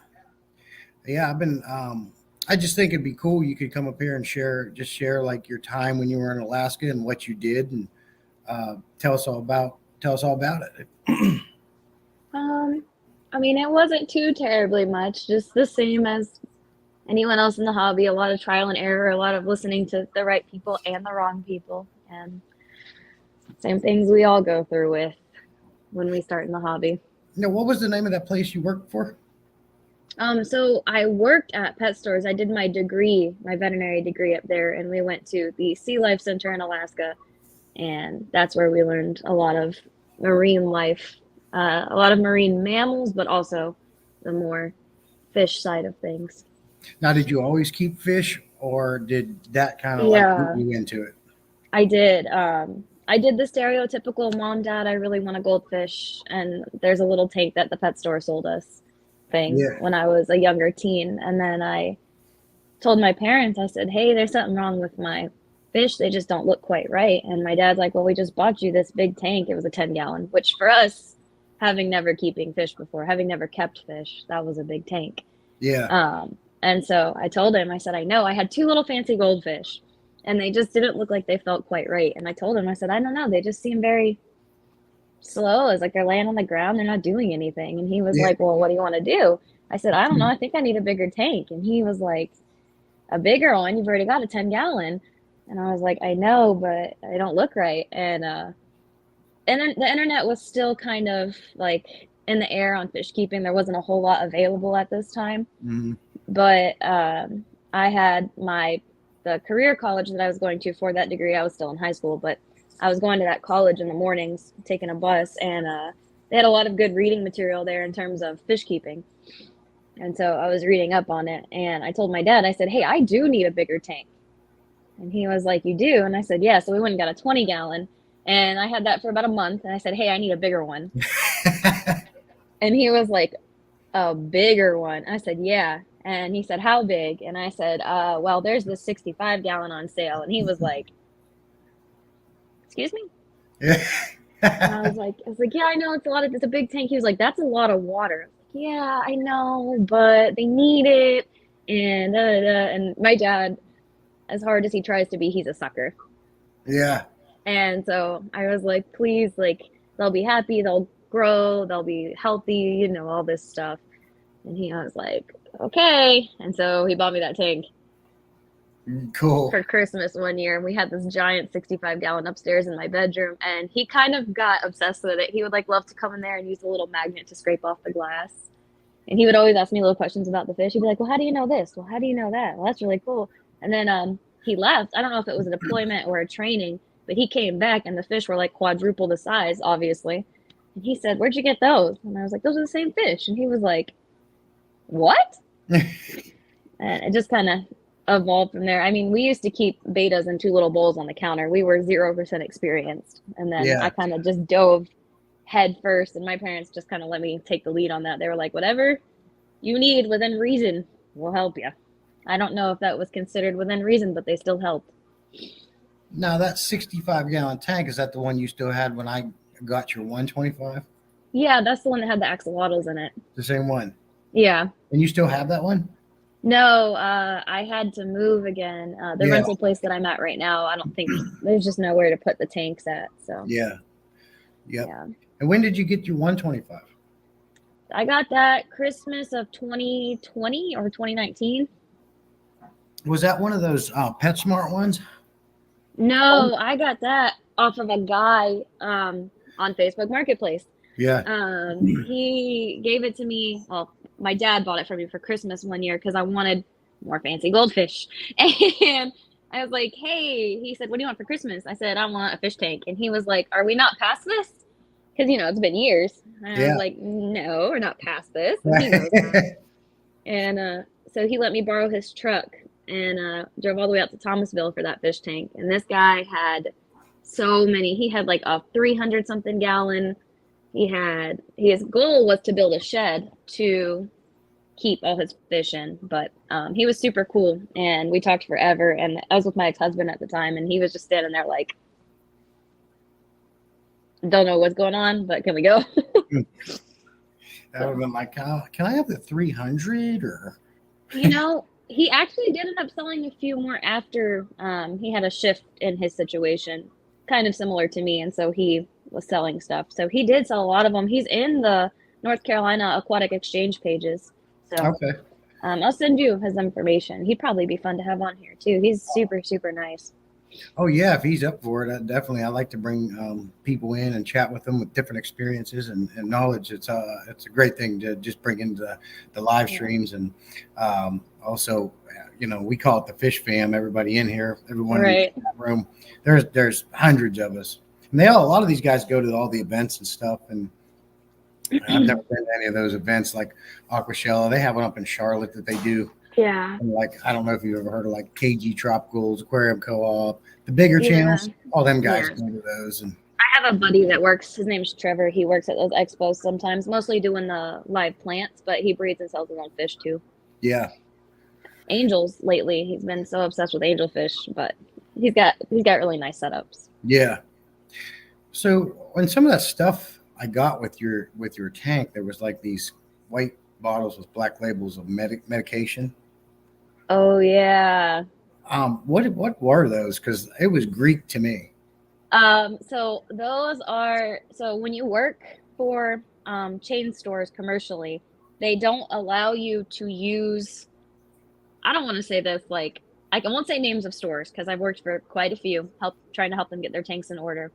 I've been. I just think it'd be cool. You could come up here and share like your time when you were in Alaska and what you did, and tell us all about it. I mean, it wasn't too terribly much, just the same as anyone else in the hobby. A lot of trial and error, a lot of listening to the right people and the wrong people, and same things we all go through with when we start in the hobby. Now, what was the name of that place you worked for? So I worked at pet stores. I did my degree, my veterinary degree up there, and we went to the Sea Life Center in Alaska, and that's where we learned a lot of marine life, a lot of marine mammals, but also the more fish side of things. Now, did you always keep fish, or did that kind of Yeah. like get you into it? I did. I did the stereotypical mom, dad, I really want a goldfish, and there's a little tank that the pet store sold us thing Yeah. when I was a younger teen. And then I told my parents, I said, hey, there's something wrong with my fish. They just don't look quite right. And my dad's like, well, we just bought you this big tank. It was a 10-gallon, which for us, having never keeping fish before, having never kept fish, that was a big tank. Yeah. And so I told him, I said, I know I had two little fancy goldfish and they just didn't look like they felt quite right. And I told him, I said, I don't know. They just seem very slow. It's like they're laying on the ground. They're not doing anything. And he was Yeah. like, well, what do you want to do? I said, I don't know. I think I need a bigger tank. And he was like, a bigger one? You've already got a 10-gallon. And I was like, I know, but I don't look right. And then the internet was still kind of like in the air on fish keeping. There wasn't a whole lot available at this time. Mhm. But I had the career college that I was going to for that degree. I was still in high school, but I was going to that college in the mornings, taking a bus, and they had a lot of good reading material there in terms of fish keeping. And so I was reading up on it, and I told my dad, I said, hey, I do need a bigger tank. And he was like, you do? And I said, yeah. So we went and got a 20-gallon, and I had that for about a month, and I said, hey, I need a bigger one. And he was like, a bigger one? I said, yeah. And he said, how big? And I said, well, there's this 65-gallon on sale. And he was like, excuse me? Yeah. And I was like, yeah, I know it's a big tank. He was like, that's a lot of water. Yeah, I know, but they need it. And and my dad, as hard as he tries to be, he's a sucker. Yeah. And so I was like, please, like, they'll be happy, they'll grow, they'll be healthy, all this stuff. And he was like, okay. And so he bought me that tank. Cool. For Christmas one year, and we had this giant 65-gallon upstairs in my bedroom, and he kind of got obsessed with it. He would love to come in there and use a little magnet to scrape off the glass, and he would always ask me little questions about the fish. He'd be like, well, how do you know this? Well, how do you know that? Well, that's really cool. And then he left. I don't know if it was a deployment or a training, but he came back and the fish were like quadruple the size, obviously. And he said, where'd you get those? And I was like, those are the same fish. And he was like, what? And it just kind of evolved from there. I mean, we used to keep betas in two little bowls on the counter. We were 0% experienced. And then Yeah. I kind of just dove head first. And my parents just kind of let me take the lead on that. They were like, whatever you need within reason, we'll help you. I don't know if that was considered within reason, but they still helped. Now that 65-gallon tank, is that the one you still had when I got your 125? Yeah, that's the one that had the axolotls in it. The same one. Yeah. And you still have that one? No, I had to move again. The Yeah. rental place that I'm at right now, I don't think there's just nowhere to put the tanks at. So Yeah. Yep. yeah. And when did you get your 125? I got that Christmas of 2020 or 2019. Was that one of those PetSmart ones? No, I got that off of a guy on Facebook Marketplace. Yeah. He gave it to me. Well, my dad bought it for me for Christmas one year because I wanted more fancy goldfish. And I was like, hey, he said, what do you want for Christmas? I said, I want a fish tank. And he was like, are we not past this? Because, it's been years. And I Yeah. was like, no, we're not past this. And he knows that. And so he let me borrow his truck and drove all the way out to Thomasville for that fish tank. And this guy had so many. He had like a 300 something gallon. His goal was to build a shed to keep all his fish in, but he was super cool and we talked forever. And I was with my ex-husband at the time and he was just standing there like, don't know what's going on, but can we go? That would have been like, can I have the 300 or? He actually did end up selling a few more after he had a shift in his situation, kind of similar to me. And so he was selling stuff. So he did sell a lot of them. He's in the North Carolina Aquatic Exchange pages. So Okay. I'll send you his information. He'd probably be fun to have on here too. He's super, super nice. Oh yeah, if he's up for it, definitely. I like to bring people in and chat with them with different experiences and knowledge. It's a great thing to just bring into the live streams and also, we call it the Fish Fam. Everybody in here, everyone Right. in that room. There's hundreds of us, and a lot of these guys go to all the events and stuff. And I've never been to any of those events like Aquashella. They have one up in Charlotte that they do. Yeah. Like, I don't know if you've ever heard of like KG Tropicals, Aquarium Co-op, the bigger channels. All them guys go to those. And I have a buddy that works. His name's Trevor. He works at those expos sometimes, mostly doing the live plants, but he breeds and sells his own fish too. yeah, Angels lately. He's been so obsessed with angelfish, but he's got really nice setups. yeah. So when some of that stuff I got with your tank, there was like these white bottles with black labels of medication. Oh yeah. What were those? Because it was Greek to me. So when you work for chain stores commercially, they don't allow you to use, I don't want to say this, like, I won't say names of stores because I've worked for quite a few, trying to help them get their tanks in order.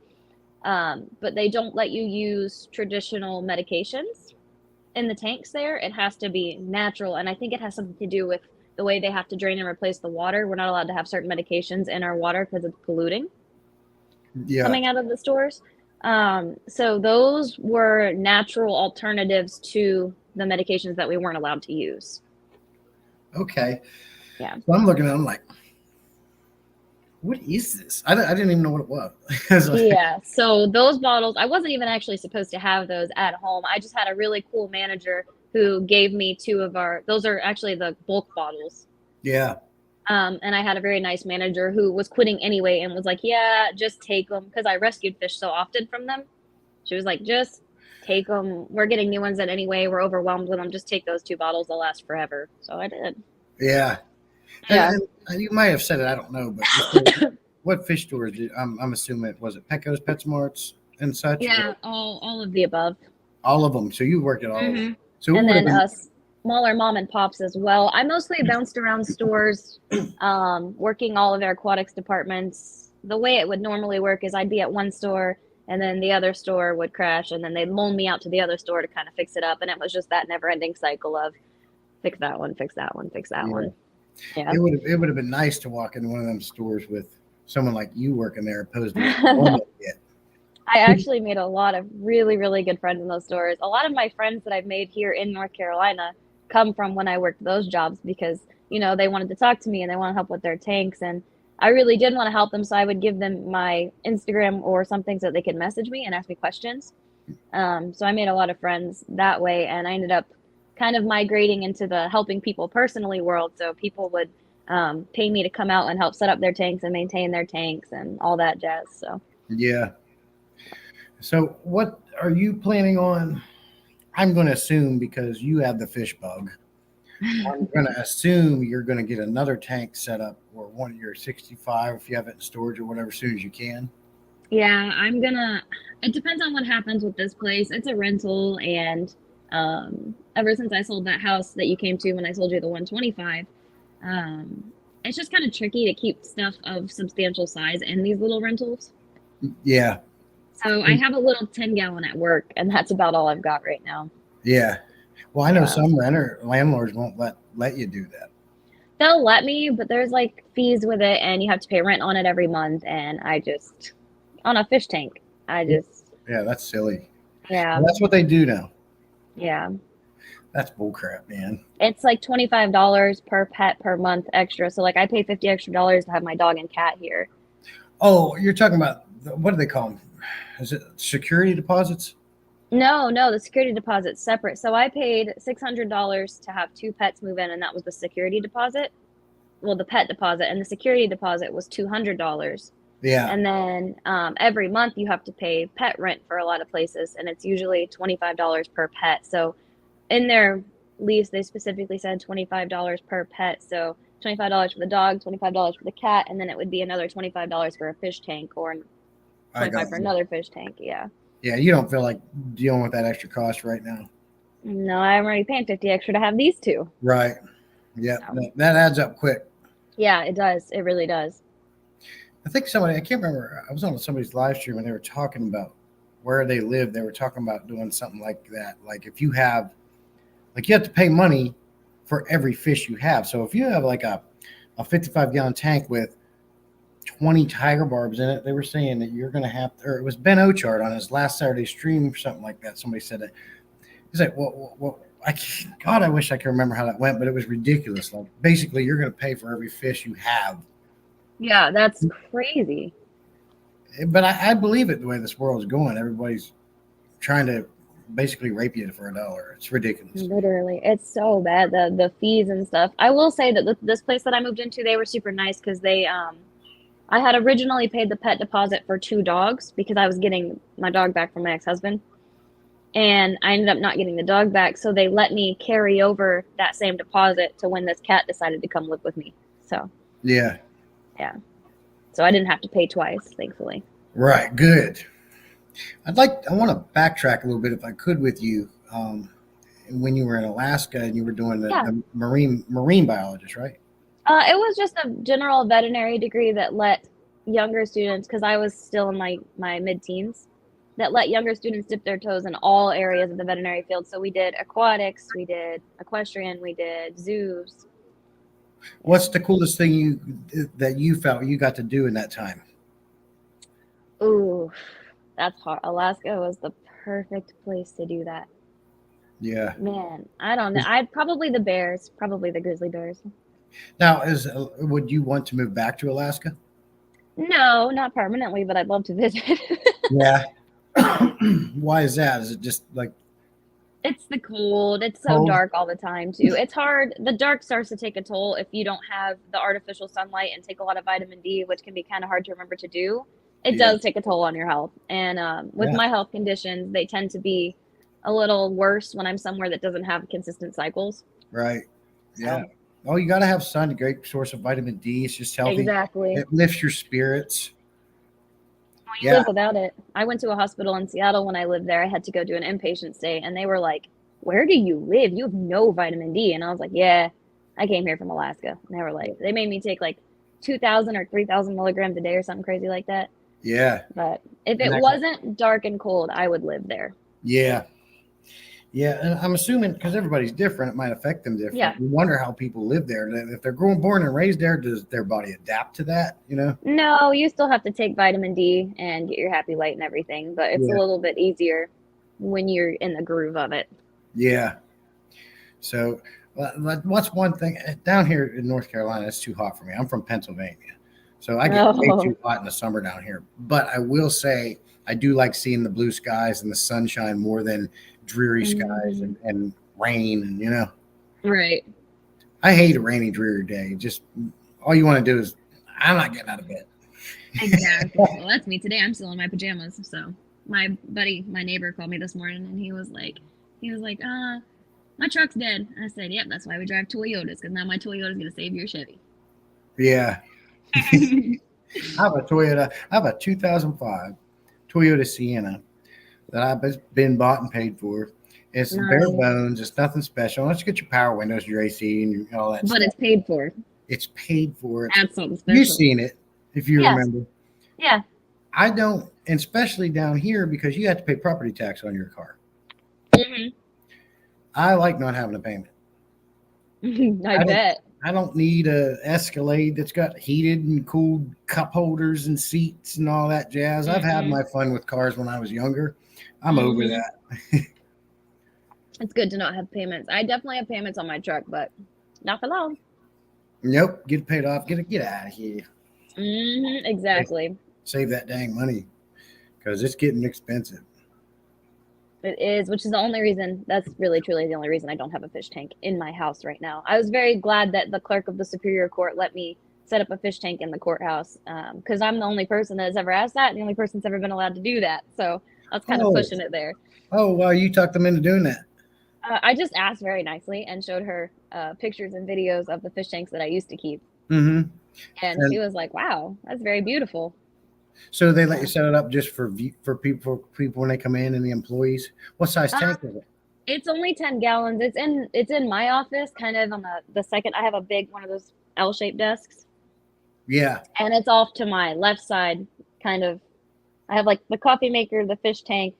But they don't let you use traditional medications in the tanks there. It has to be natural. And I think it has something to do with the way they have to drain and replace the water. We're not allowed to have certain medications in our water because it's polluting coming out of the stores. So those were natural alternatives to the medications that we weren't allowed to use. Okay. Yeah. So I'm looking at it, I'm like, what is this? I didn't even know what it was. Yeah. So those bottles, I wasn't even actually supposed to have those at home. I just had a really cool manager who gave me those are actually the bulk bottles. Yeah. And I had a very nice manager who was quitting anyway and was like, yeah, just take them. Because I rescued fish so often from them. She was like, just take them. We're getting new ones in anyway. We're overwhelmed with them. Just take those 2 bottles. They'll last forever. So I did. Yeah. Yeah. And you might have said it. I don't know. But what fish stores did I'm assuming was it Petco's, PetSmarts, and such? Yeah. All of the above. All of them. So you worked at all of them. So and then smaller mom and pops as well. I mostly bounced around stores, working all of their aquatics departments. The way it would normally work is I'd be at one store and then the other store would crash and then they'd loan me out to the other store to kind of fix it up. And it was just that never ending cycle of fix that one, fix that one, fix that one. Yeah. It would have been nice to walk into one of them stores with someone like you working there opposed to I actually made a lot of really, really good friends in those stores. A lot of my friends that I've made here in North Carolina come from when I worked those jobs because they wanted to talk to me and they want to help with their tanks. And I really did want to help them. So I would give them my Instagram or something so that they could message me and ask me questions. So I made a lot of friends that way. And I ended up kind of migrating into the helping people personally world. So people would pay me to come out and help set up their tanks and maintain their tanks and all that jazz. So Yeah. So what are you planning on? I'm going to assume because you have the fish bug. I'm going to assume you're going to get another tank set up or one of your 65 if you have it in storage or whatever as soon as you can. yeah, it depends on what happens with this place. It's a rental. And ever since I sold that house that you came to when I sold you the 125, it's just kind of tricky to keep stuff of substantial size in these little rentals. Yeah. So I have a little 10-gallon at work, and that's about all I've got right now. Yeah. Well, I know Yeah. some landlords won't let you do that. They'll let me, but there's like fees with it, and you have to pay rent on it every month. And on a fish tank, Yeah, that's silly. yeah, Well, that's what they do now. yeah. That's bullcrap, man. It's like $25 per pet per month extra. So like I pay $50 extra to have my dog and cat here. Oh, you're talking about what do they call them? Is it security deposits? No, the security deposit's separate. So I paid $600 to have 2 pets move in, and that was the security deposit. Well, the pet deposit, and the security deposit was $200. Yeah. And then every month you have to pay pet rent for a lot of places, and it's usually $25 per pet. So in their lease, they specifically said $25 per pet. So $25 for the dog, $25 for the cat, and then it would be another $25 for a fish tank or I 25 got for you. another fish tank. Yeah. Yeah, you don't feel like dealing with that extra cost right now. No, I'm already paying 50 extra to have these 2. Right. Yeah, So, that adds up quick. yeah, it does. It really does. I think I can't remember, I was on somebody's live stream and they were talking about where they live. They were talking about doing something like that. Like if you have to pay money for every fish you have. So if you have like a 55-gallon tank with 20 tiger barbs in it, they were saying that you're going to have, or it was Ben Ochart on his last Saturday stream or something like that. Somebody said that. He's like, well, God, I wish I could remember how that went, but it was ridiculous. Like basically you're going to pay for every fish you have. Yeah, that's crazy. But I believe it the way this world is going. Everybody's trying to basically rape you for $1. It's ridiculous. Literally, it's so bad, the fees and stuff. I will say that this place that I moved into, they were super nice because I had originally paid the pet deposit for 2 dogs because I was getting my dog back from my ex-husband, and I ended up not getting the dog back. So they let me carry over that same deposit to when this cat decided to come live with me. So Yeah. so I didn't have to pay twice, thankfully. Right. Good. I want to backtrack a little bit if I could with you. When you were in Alaska and you were doing the marine biologist, right? It was just a general veterinary degree that let younger students, because I was still in my mid-teens, that let younger students dip their toes in all areas of the veterinary field. So we did aquatics, we did equestrian, we did zoos. What's the coolest thing that you felt you got to do in that time? Ooh, that's hard. Alaska was the perfect place to do that. Yeah. Man, I don't know. I'd probably the bears, probably the grizzly bears. Now, would you want to move back to Alaska? No, not permanently, but I'd love to visit. Yeah. Why is that? Is it just like It's the cold. It's so cold? dark all the time too. It's hard. The dark starts to take a toll if you don't have the artificial sunlight and take a lot of vitamin D, which can be kind of hard to remember to do. It Yeah. does take a toll on your health. And with Yeah. my health conditions, they tend to be a little worse when I'm somewhere that doesn't have consistent cycles. Right? Yeah. So, Oh, you got to have sun. A great source of vitamin D. It's just healthy. exactly. It lifts your spirits. You live without it. I went to a hospital in Seattle when I lived there. I had to go do an inpatient stay, and they were like, "Where do you live? You have no vitamin D." And I was like, "Yeah, I came here from Alaska." And they were like, they made me take like 2,000 or 3,000 milligrams a day or something crazy like that. Yeah. But if it Exactly. wasn't dark and cold, I would live there. Yeah. Yeah. And I'm assuming because everybody's different, it might affect them different. Yeah. You wonder how people live there. If they're born and raised there, does their body adapt to that? You know? No, you still have to take vitamin D and get your happy light and everything, but it's Yeah. a little bit easier when you're in the groove of it. Yeah. So What's one thing down here in North Carolina? It's too hot for me. I'm from Pennsylvania, so I get way Oh. too hot in the summer down here. But I will say I do like seeing the blue skies and the sunshine more than dreary skies Mhm. and rain. And Right. I hate a rainy, dreary day. Just all you want to do is I'm not getting out of bed. Exactly. Well, that's me today. I'm still in my pajamas. So my buddy, my neighbor called me this morning and he was like, my truck's dead. And I said, yep, that's why we drive Toyotas, because now my Toyota's gonna save your Chevy. Yeah, I have a Toyota. I have a 2005 Toyota Sienna that I've been bought and paid for. It's bare Nice. bones. It's nothing special. Let's get your power windows, your AC, and all that But stuff. it's paid for. It's paid for. That's something You've special. seen it, if you Yes. remember. Yeah. I don't, and especially down here because you have to pay property tax on your car. Hmm. I like not having a payment. I don't- bet. I don't need a Escalade that's got heated and cooled cup holders and seats and all that jazz. I've had Mhm. my fun with cars when I was younger. I'm over Mhm. that. It's good to not have payments. I definitely have payments on my truck, but not for long. Nope, get it paid off. Get out of here. Exactly. Save that dang money because it's getting expensive. It is, which is the only reason, that's really truly the only reason I don't have a fish tank in my house right now. I was very glad that the clerk of the Superior Court let me set up a fish tank in the courthouse, because I'm the only person that has ever asked that and the only person that's ever been allowed to do that. So I was kind of Oh. pushing it there. Oh, well, you talked them into doing that. I just asked very nicely and showed her pictures and videos of the fish tanks that I used to keep. Mm-hmm. And she was like, wow, that's very beautiful. So they let you set it up just for people when they come in and the employees. What size tank is it? It's only 10 gallons. It's in my office, kind of on the second. I have a big one of those L-shaped desks, Yeah, and it's off to my left side, kind of. I have like the coffee maker, the fish tank,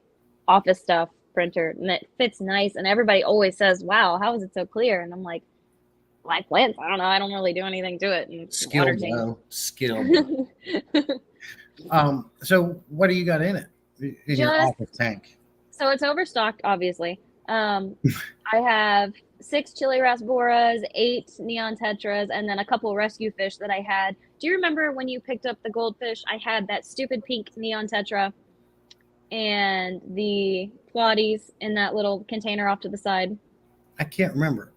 office stuff, printer, and it fits nice. And everybody always says, wow, how is it so clear? And I'm like plants. I don't know. I don't really do anything to it. And it's water skilled change. though. Skilled. So what do you got in it? In your Just office tank? So it's overstocked, obviously. I have 6 chili rasboras, 8 neon tetras, and then a couple rescue fish that I had. Do you remember when you picked up the goldfish? I had that stupid pink neon tetra and the plotties in that little container off to the side. I can't remember.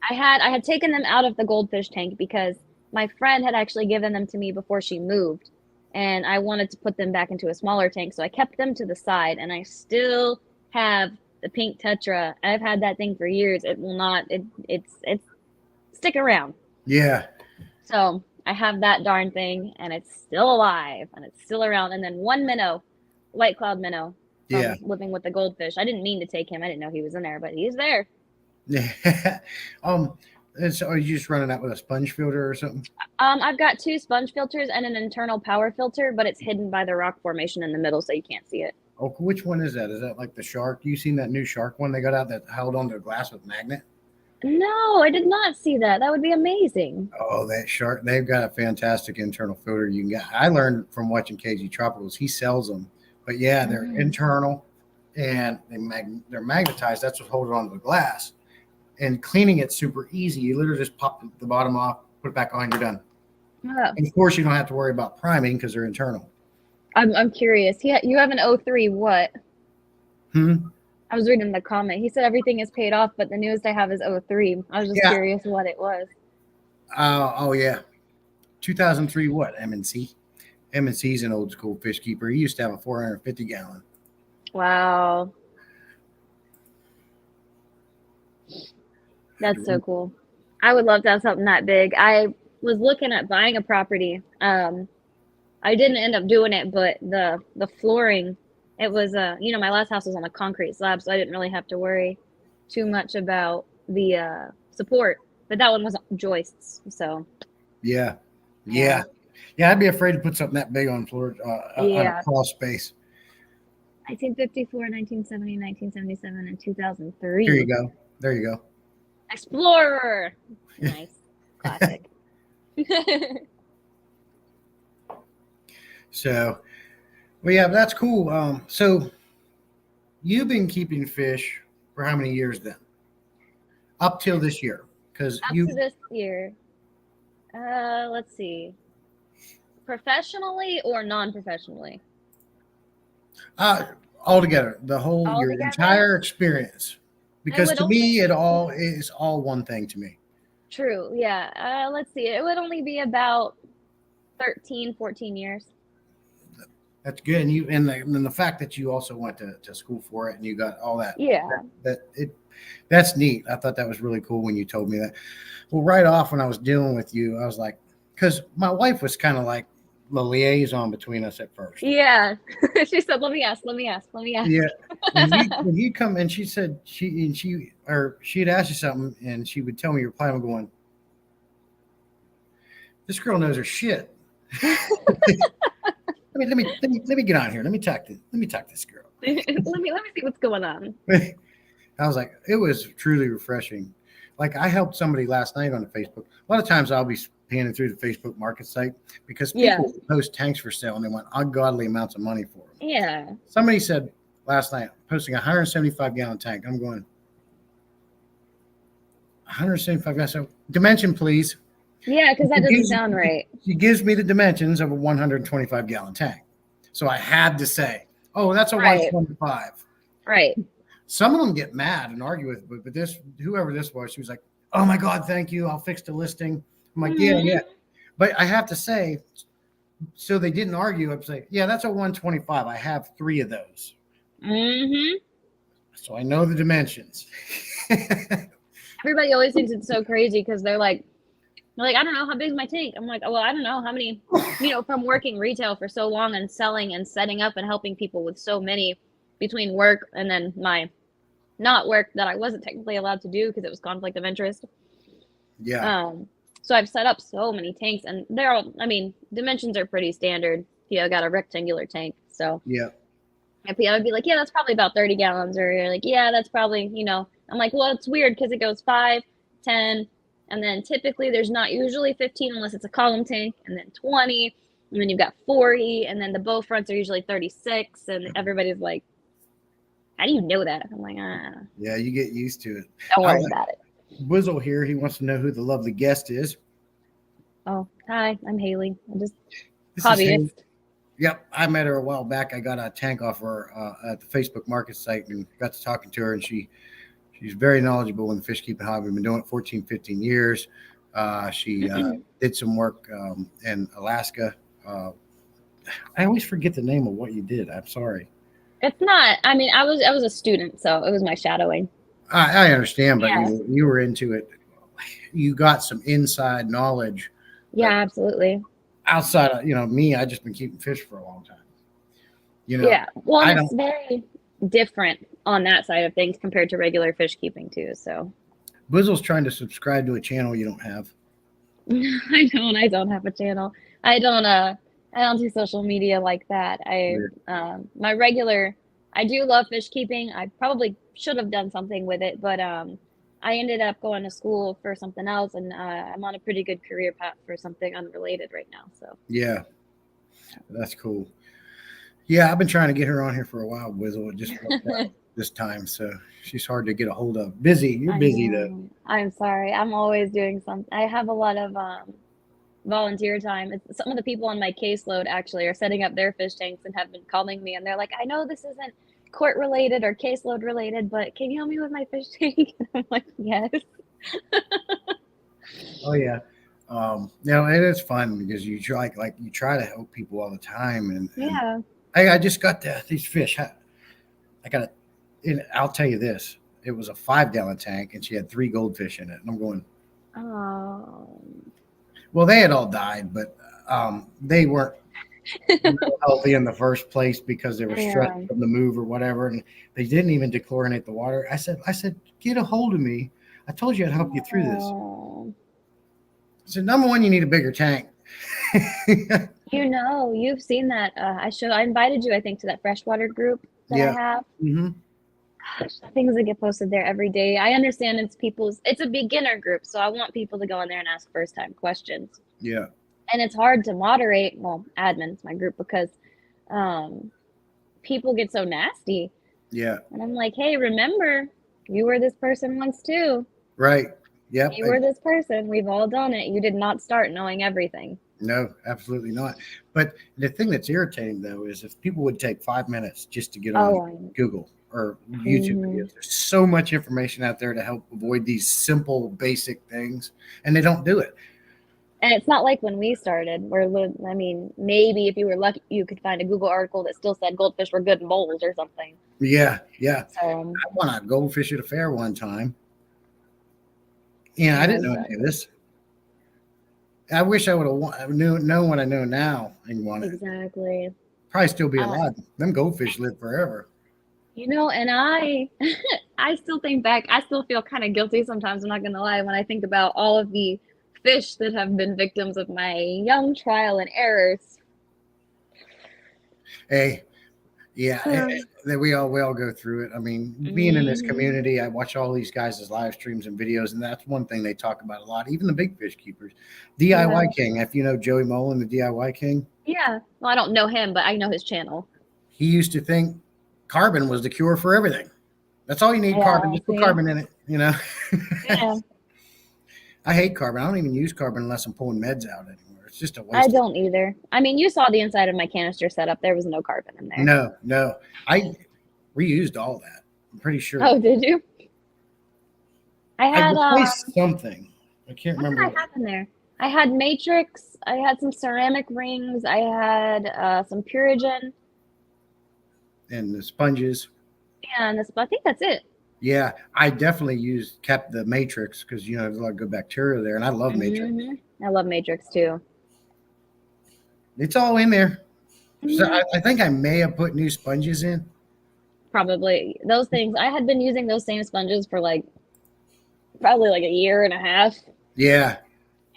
I had taken them out of the goldfish tank because my friend had actually given them to me before she moved, and I wanted to put them back into a smaller tank, so I kept them to the side, and I still have the pink tetra. I've had that thing for years. It will not. It's stick around. Yeah. So I have that darn thing, and it's still alive, and it's still around. And then one minnow, white cloud minnow, from Yeah. living with the goldfish. I didn't mean to take him. I didn't know he was in there, but he's there. Yeah. And so are you just running that with a sponge filter or something? I've got 2 sponge filters and an internal power filter, but it's hidden by the rock formation in the middle, so you can't see it. Oh, which one is that? Is that like the shark? You seen that new shark one they got out that held onto the glass with magnet? No, I did not see that. That would be amazing. Oh, that shark! They've got a fantastic internal filter you can get. I learned from watching KG Tropicals. He sells them, but yeah, they're internal and they're magnetized. That's what's holding onto the glass. And cleaning it's super easy. You literally just pop the bottom off, put it back on, you're done. Oh, And of course, you don't have to worry about priming because they're internal. I'm curious. You have an 03 what? I was reading the comment. He said everything is paid off, but the newest I have is 03. I was just Yeah. curious what it was. Oh yeah, 2003. What M&C? M&C's an old school fish keeper. He used to have a 450 gallon. Wow. That's so cool. I would love to have something that big. I was looking at buying a property. I didn't end up doing it, but the flooring, it was my last house was on a concrete slab, so I didn't really have to worry too much about the support. But that one was joists, so Yeah. I'd be afraid to put something that big on floor on a crawl space. 1954, 1970, 1977, and 2003. Here you go. There you go. Explorer. Nice. Classic. So, well, yeah, that's cool. So you've been keeping fish for how many years then? Up till this year. Because Up to this year. Let's see. Professionally or non-professionally? Altogether, your Altogether? entire experience. Because would to only me, it be- all is all one thing to me. True. Yeah. Let's see. It would only be about 13, 14 years. That's good. And the fact that you also went to school for it and you got all that. Yeah. That's neat. I thought that was really cool when you told me that. Well, right off when I was dealing with you, I was like, because my wife was kind of like the liaison between us at first. Yeah. She said, let me ask. Yeah. When you come and she said she'd ask you something and she would tell me your reply. I'm going, this girl knows her shit. Let me get on here. Let me talk this girl. let me see what's going on. I was like, it was truly refreshing. Like I helped somebody last night on the Facebook. A lot of times I'll be panning through the Facebook market site because people post tanks for sale and they want ungodly amounts of money for them. Yeah. Somebody said last night, posting a 175-gallon tank. I'm going, 175 gallons. So dimension, please. Yeah, because that doesn't sound right. She gives me the dimensions of a 125-gallon tank. So I had to say, oh, that's a 125. Right. Some of them get mad and argue with it, but whoever this was, she was like, oh my God, thank you. I'll fix the listing. I'm like, yeah. But I have to say, so they didn't argue. I'd say, yeah, that's a 125. I have 3 of those. Mm-hmm. So I know the dimensions. Everybody always thinks it's so crazy because they're like, I don't know, how big is my tank? I'm like, well, I don't know how many, from working retail for so long and selling and setting up and helping people with so many between work and then my not work that I wasn't technically allowed to do because it was conflict of interest. Yeah. So I've set up so many tanks and they're all, dimensions are pretty standard. I got a rectangular tank. So yeah. I would be like, yeah, that's probably about 30 gallons. Or you're like, yeah, that's probably, I'm like, well, it's weird because it goes 5, 10, and then typically there's not usually 15 unless it's a column tank, and then 20, and then you've got 40, and then the bow fronts are usually 36, and everybody's like, how do you know that? I'm like, Yeah, you get used to it. Don't worry about it. Wizzle here, he wants to know who the lovely guest is. Oh, hi, I'm Haley. I'm just This hobbyist. Yep, I met her a while back. I got a tank off her at the Facebook market site and got to talking to her, and she's very knowledgeable in the fish keeping hobby. Been doing it 14, 15 years. She did some work in Alaska. I always forget the name of what you did. I'm sorry. It's not. I was a student, so it was my shadowing. I understand, but Yeah. you were into it. You got some inside knowledge. Yeah, absolutely. Outside of, me, I just been keeping fish for a long time. Yeah. Well, it's very different on that side of things compared to regular fish keeping too. So Wizzle's trying to subscribe to a channel you don't have. I don't have a channel. I don't do social media like that. I do love fish keeping. I probably should have done something with it, but I ended up going to school for something else, and I'm on a pretty good career path for something unrelated right now. So yeah, that's cool. Yeah, I've been trying to get her on here for a while, Wizzle. It just worked out this time, so she's hard to get a hold of. Busy, you're busy though. I'm sorry. I'm always doing something. I have a lot of volunteer time. Some of the people on my caseload actually are setting up their fish tanks and have been calling me, and they're like, I know this isn't court related or caseload related, but can you help me with my fish tank? And I'm like, yes. Oh yeah. It is fun because you try to help people all the time, and Yeah. I just got these fish. I'll tell you this. It was a 5-gallon tank, and she had 3 goldfish in it. And I'm going, Oh. well, they had all died, but they weren't healthy in the first place because they were stressed from the move or whatever, and they didn't even dechlorinate the water. I said, get a hold of me. I told you I'd help you through this. I said, number one, you need a bigger tank. You've seen that. I invited you, I think, to that freshwater group that I have. Mm-hmm. Gosh, the things that get posted there every day. I understand it's a beginner group, so I want people to go in there and ask first time questions. Yeah. And it's hard to moderate, admin's my group, because people get so nasty. Yeah. And I'm like, hey, remember, you were this person once too. Right. Yep. You were this person. We've all done it. You did not start knowing everything. No, absolutely not. But the thing that's irritating though is if people would take 5 minutes just to get on Oh, I know. Google or YouTube Mhm. videos, there's so much information out there to help avoid these simple, basic things, and they don't do it. And it's not like when we started, I mean, maybe if you were lucky, you could find a Google article that still said goldfish were good in bowls or something. Yeah, yeah. So, I won a goldfish at a fair one time. Yeah, I didn't know any of this. I wish I would have known what I know now and won it. exactly. Probably still be alive. Them goldfish live forever. You know, and I still think back, I still feel kind of guilty sometimes, I'm not going to lie, when I think about all of the fish that have been victims of my young trial and errors. Hey, yeah, that we all go through it. I mean, being in this community, I watch all these guys' live streams and videos, and that's one thing they talk about a lot. Even the big fish keepers, DIY King. If you know Joey Mullen, the DIY King, Yeah. Well, I don't know him, but I know his channel. he used to think carbon was the cure for everything. That's all you need, carbon. Just put carbon in it, you know. Yeah. I hate carbon. I don't even use carbon unless I'm pulling meds out anymore. It's just a waste. I don't either. I mean, you saw the inside of my canister setup. There was no carbon in there. No. I reused all that. I'm pretty sure. Oh, did you? I had replaced something. I can't what remember. did I have in there? I had Matrix. I had some ceramic rings. I had some Purigen. And the sponges. Yeah, and I think that's it. Yeah, I definitely kept the Matrix because there's a lot of good bacteria there, and I love Matrix. I love Matrix too. It's all in there. So I think I may have put new sponges in. Probably those things. I had been using those same sponges for probably a year and a half. Yeah.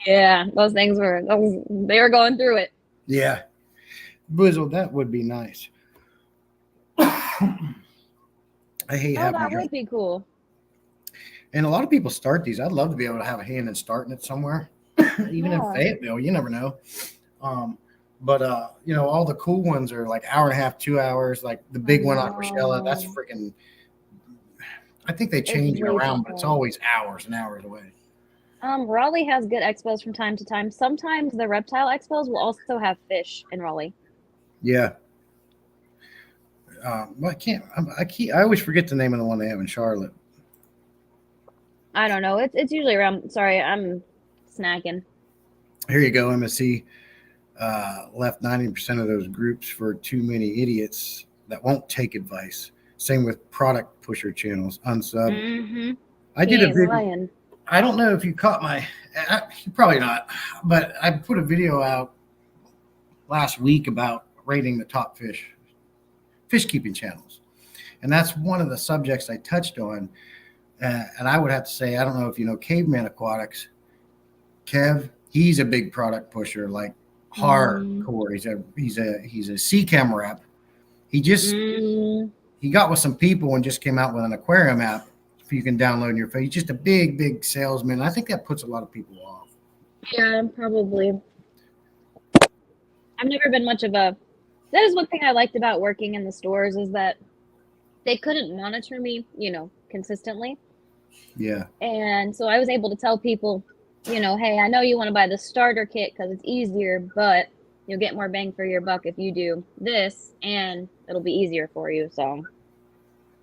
Yeah, those things they were going through it. Yeah. Bizzle, that would be nice. I hate having that would be cool. And a lot of people start these. I'd love to be able to have a hand in starting it somewhere, even in Fayetteville. You never know. But all the cool ones are like hour and a half, 2 hours. Like the big one on Rochella, that's freaking. I think they change it around, but it's always hours and hours away. Raleigh has good expos from time to time. Sometimes the reptile expos will also have fish in Raleigh. Yeah. I always forget the name of the one they have in Charlotte. I don't know. It's usually around. Sorry, I'm snacking. Here you go. MSC left 90% of those groups for too many idiots that won't take advice. Same with product pusher channels, unsub. I did a video. I don't know if you caught probably not, but I put a video out last week about rating the top fish keeping channels. And that's one of the subjects I touched on. And I would have to say, I don't know if you know Caveman Aquatics. Kev, he's a big product pusher, like hardcore. He's a sea cam rep. He just he got with some people and just came out with an aquarium app you can download in your phone. He's just a big salesman. I think that puts a lot of people off. Yeah, probably. I've never been much of that is one thing I liked about working in the stores is that they couldn't monitor me, consistently. Yeah. And so I was able to tell people, hey, I know you want to buy the starter kit because it's easier, but you'll get more bang for your buck if you do this and it'll be easier for you. So,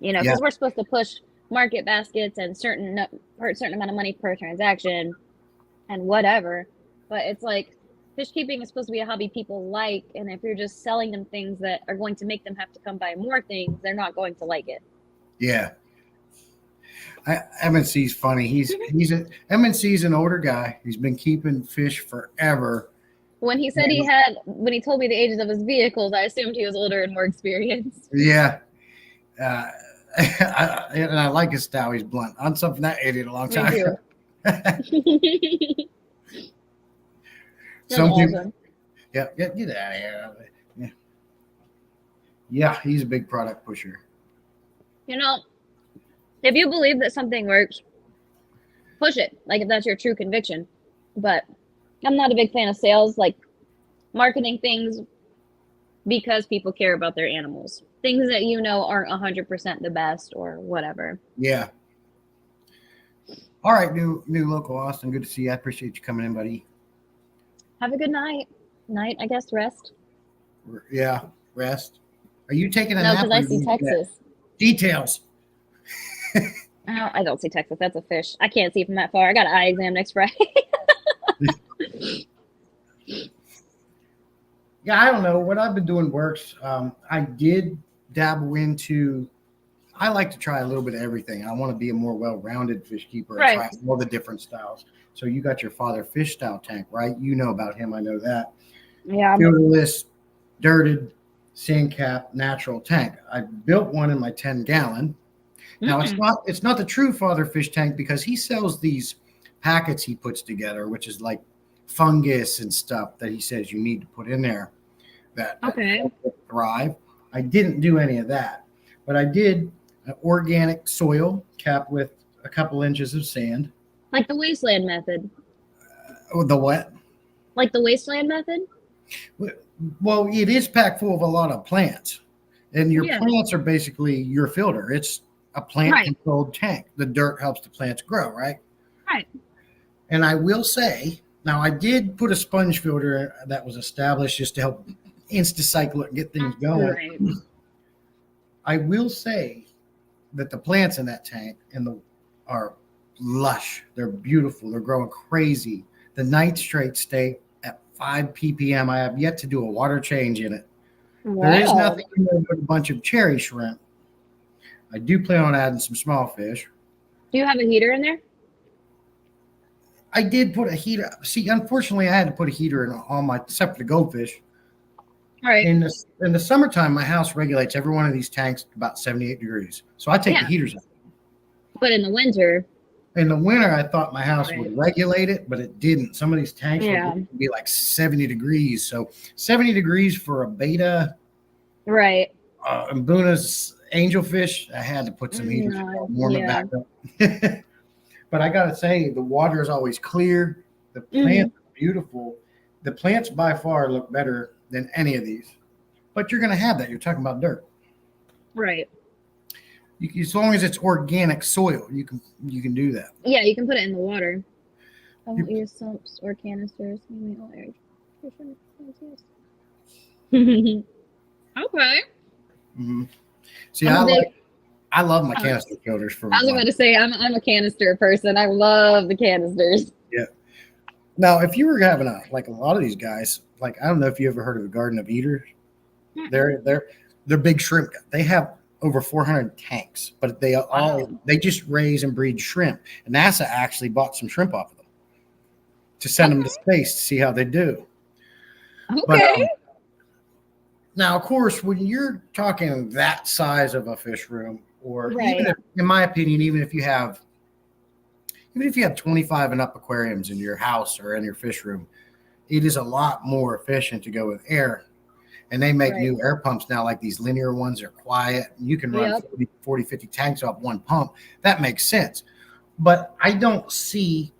because we're supposed to push market baskets and certain amount of money per transaction and whatever, but it's like fish keeping is supposed to be a hobby people like, and if you're just selling them things that are going to make them have to come buy more things, they're not going to like it. Yeah. MNC's funny. MNC's an older guy. He's been keeping fish forever. When he said when he told me the ages of his vehicles, I assumed he was older and more experienced. Yeah. And I like his style. He's blunt. I'm something that idiot a long time. Me too. Some people, get out of here. Yeah, he's a big product pusher. If you believe that something works, push it. Like if that's your true conviction. But I'm not a big fan of sales, like marketing things because people care about their animals. Things that aren't 100% the best or whatever. Yeah. All right, new local Austin. Good to see you. I appreciate you coming in, buddy. Have a good night. Night, I guess, rest. Yeah, rest. Are you taking a No, nap? because Or I are see you- Texas. Details. Oh, I don't see Texas. That's a fish. I can't see from that far. I got an eye exam next Friday. Yeah, I don't know. What I've been doing works. I did dabble into. I like to try a little bit of everything. I want to be a more well-rounded fish keeper and Right. try all the different styles. So you got your Father Fish style tank, right? You know about him. I know that. Yeah. Filterless, dirted, sand cap, natural tank. I built one in my 10-gallon. Now it's not the true Father Fish tank because he sells these packets he puts together, which is like fungus and stuff that he says you need to put in there that Okay. help it thrive. I didn't do any of that, but I did an organic soil capped with a couple inches of sand. Like the wasteland method. Oh, the what? Like the wasteland method? Well, it is packed full of a lot of plants, and your Yeah. plants are basically your filter. It's a plant-controlled tank. The dirt helps the plants grow, right? Right. And I will say, now I did put a sponge filter that was established just to help insta-cycle it and get things going. Right. I will say that the plants in that tank are lush. They're beautiful. They're growing crazy. The nitrate stay at 5 ppm. I have yet to do a water change in it. Wow. There is nothing in there but a bunch of cherry shrimp. I do plan on adding some small fish. Do you have a heater in there? I did put a heater. See, unfortunately, I had to put a heater in all my, except for the goldfish. All right. In the summertime, my house regulates every one of these tanks about 78 degrees. So I take the Yeah. heaters out. But in the winter, In the winter, I thought my house Right. would regulate it, but it didn't. Some of these tanks Yeah. would be like 70 degrees. So 70 degrees for a beta right. and Buna's angelfish, I had to put some heaters in to warm it back up. But I got to say, the water is always clear. The plants are beautiful. The plants by far look better than any of these. But you're going to have that. You're talking about dirt. Right. As long as it's organic soil, you can do that. Yeah, you can put it in the water. I won't You- use sumps or canisters. Maybe all air filtration. Okay. Mm-hmm. See, I'm a big- I love my canister filters for. I was about to say I'm a canister person. I love the canisters. Now, if you were having like a lot of these guys, like I don't know if you ever heard of the Garden of Eaters. They're big shrimp. They have over 400 tanks, but they just raise and breed shrimp. And NASA actually bought some shrimp off of them to send them to space to see how they do. Okay. But, now, of course, when you're talking that size of a fish room, or even if, in my opinion, even if you have 25 and up aquariums in your house or in your fish room, it is a lot more efficient to go with air. And they make new air pumps now, like these linear ones are quiet. You can run 40, 50 tanks off one pump. That makes sense. But I don't see,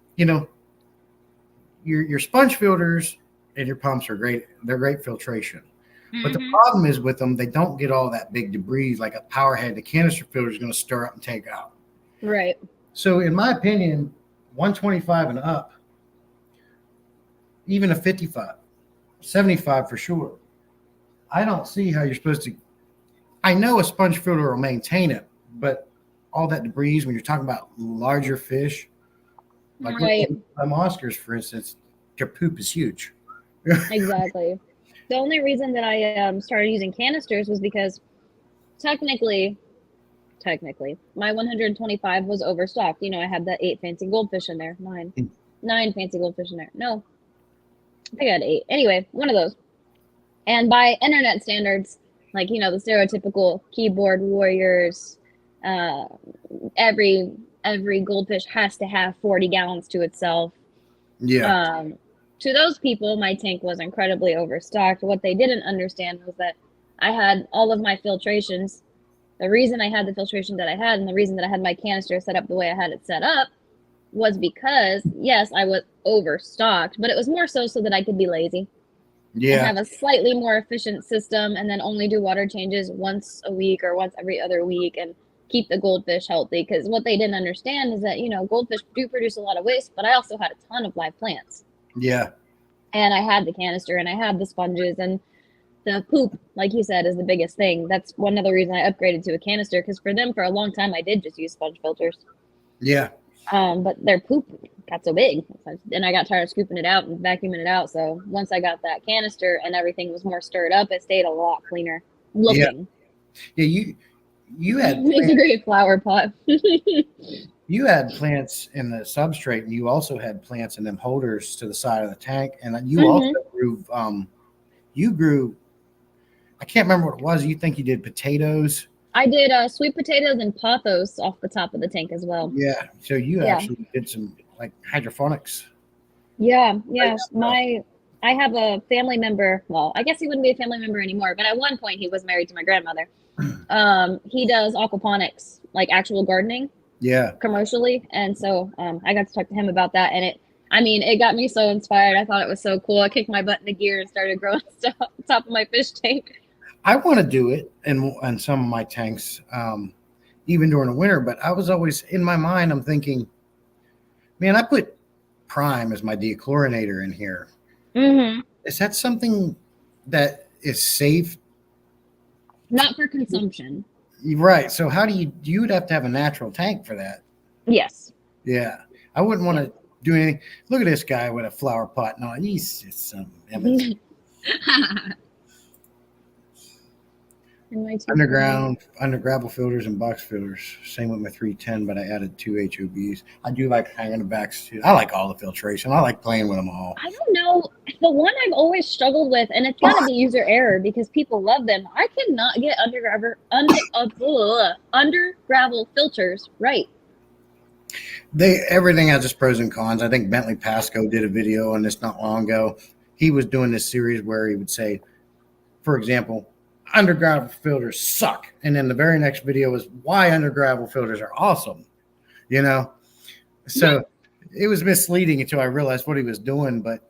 your sponge filters and your pumps are great. They're great filtration. But the problem is with them, they don't get all that big debris like a power head. The canister filter is going to stir up and take out. Right. So in my opinion, 125 and up, even a 55, 75 for sure. I don't see how you're supposed to. I know a sponge filter will maintain it, but all that debris, when you're talking about larger fish, like Oscars, for instance, their poop is huge. Exactly. The only reason that I started using canisters was because technically, my 125 was overstocked. I had the 8 fancy goldfish in there. 9 fancy goldfish in there. No, I think I had 8. Anyway, one of those. And by internet standards, like, the stereotypical keyboard warriors, every goldfish has to have 40 gallons to itself. Yeah. To those people, my tank was incredibly overstocked. What they didn't understand was that I had all of my filtrations. The reason I had the filtration that I had and the reason that I had my canister set up the way I had it set up was because, yes, I was overstocked, but it was more so that I could be lazy. Yeah. And have a slightly more efficient system and then only do water changes once a week or once every other week and keep the goldfish healthy. Because what they didn't understand is that, goldfish do produce a lot of waste, but I also had a ton of live plants. Yeah. And I had the canister and I had the sponges, and the poop, like you said, is the biggest thing. That's one other reason I upgraded to a canister, because for them, for a long time, I did just use sponge filters. Yeah. But their poop got so big, and I got tired of scooping it out and vacuuming it out. So once I got that canister and everything was more stirred up, it stayed a lot cleaner looking. Yeah. You had It's a great flower pot. you had plants in the substrate, and you also had plants in them holders to the side of the tank, and you also grew. I can't remember what it was. You think you did potatoes? I did sweet potatoes and pothos off the top of the tank as well. Yeah. So you actually did some like hydroponics. Yeah. I have a family member. Well, I guess he wouldn't be a family member anymore, but at one point he was married to my grandmother. He does aquaponics, like actual gardening. Yeah. Commercially, and so I got to talk to him about that, and it got me so inspired. I thought it was so cool. I kicked my butt into gear and started growing stuff on top of my fish tank. I want to do it in some of my tanks, even during the winter. But I was always in my mind, I'm thinking, man, I put Prime as my dechlorinator in here. Mm-hmm. Is that something that is safe? Not for consumption. Right. So how do you would have to have a natural tank for that? Yes. Yeah. I wouldn't want to do anything. Look at this guy with a flower pot. No, he's just some under gravel filters and box filters. Same with my 310, but I added 2 HOBs. I do like hanging the backs too. I like all the filtration. I like playing with them all. I don't know. The one I've always struggled with, and it's got to be user error because people love them. I cannot get under gravel filters right. Everything has its pros and cons. I think Bentley Pasco did a video on this not long ago. He was doing this series where he would say, for example, under gravel filters suck, and then the very next video was why under gravel filters are awesome. So it was misleading until I realized what he was doing. But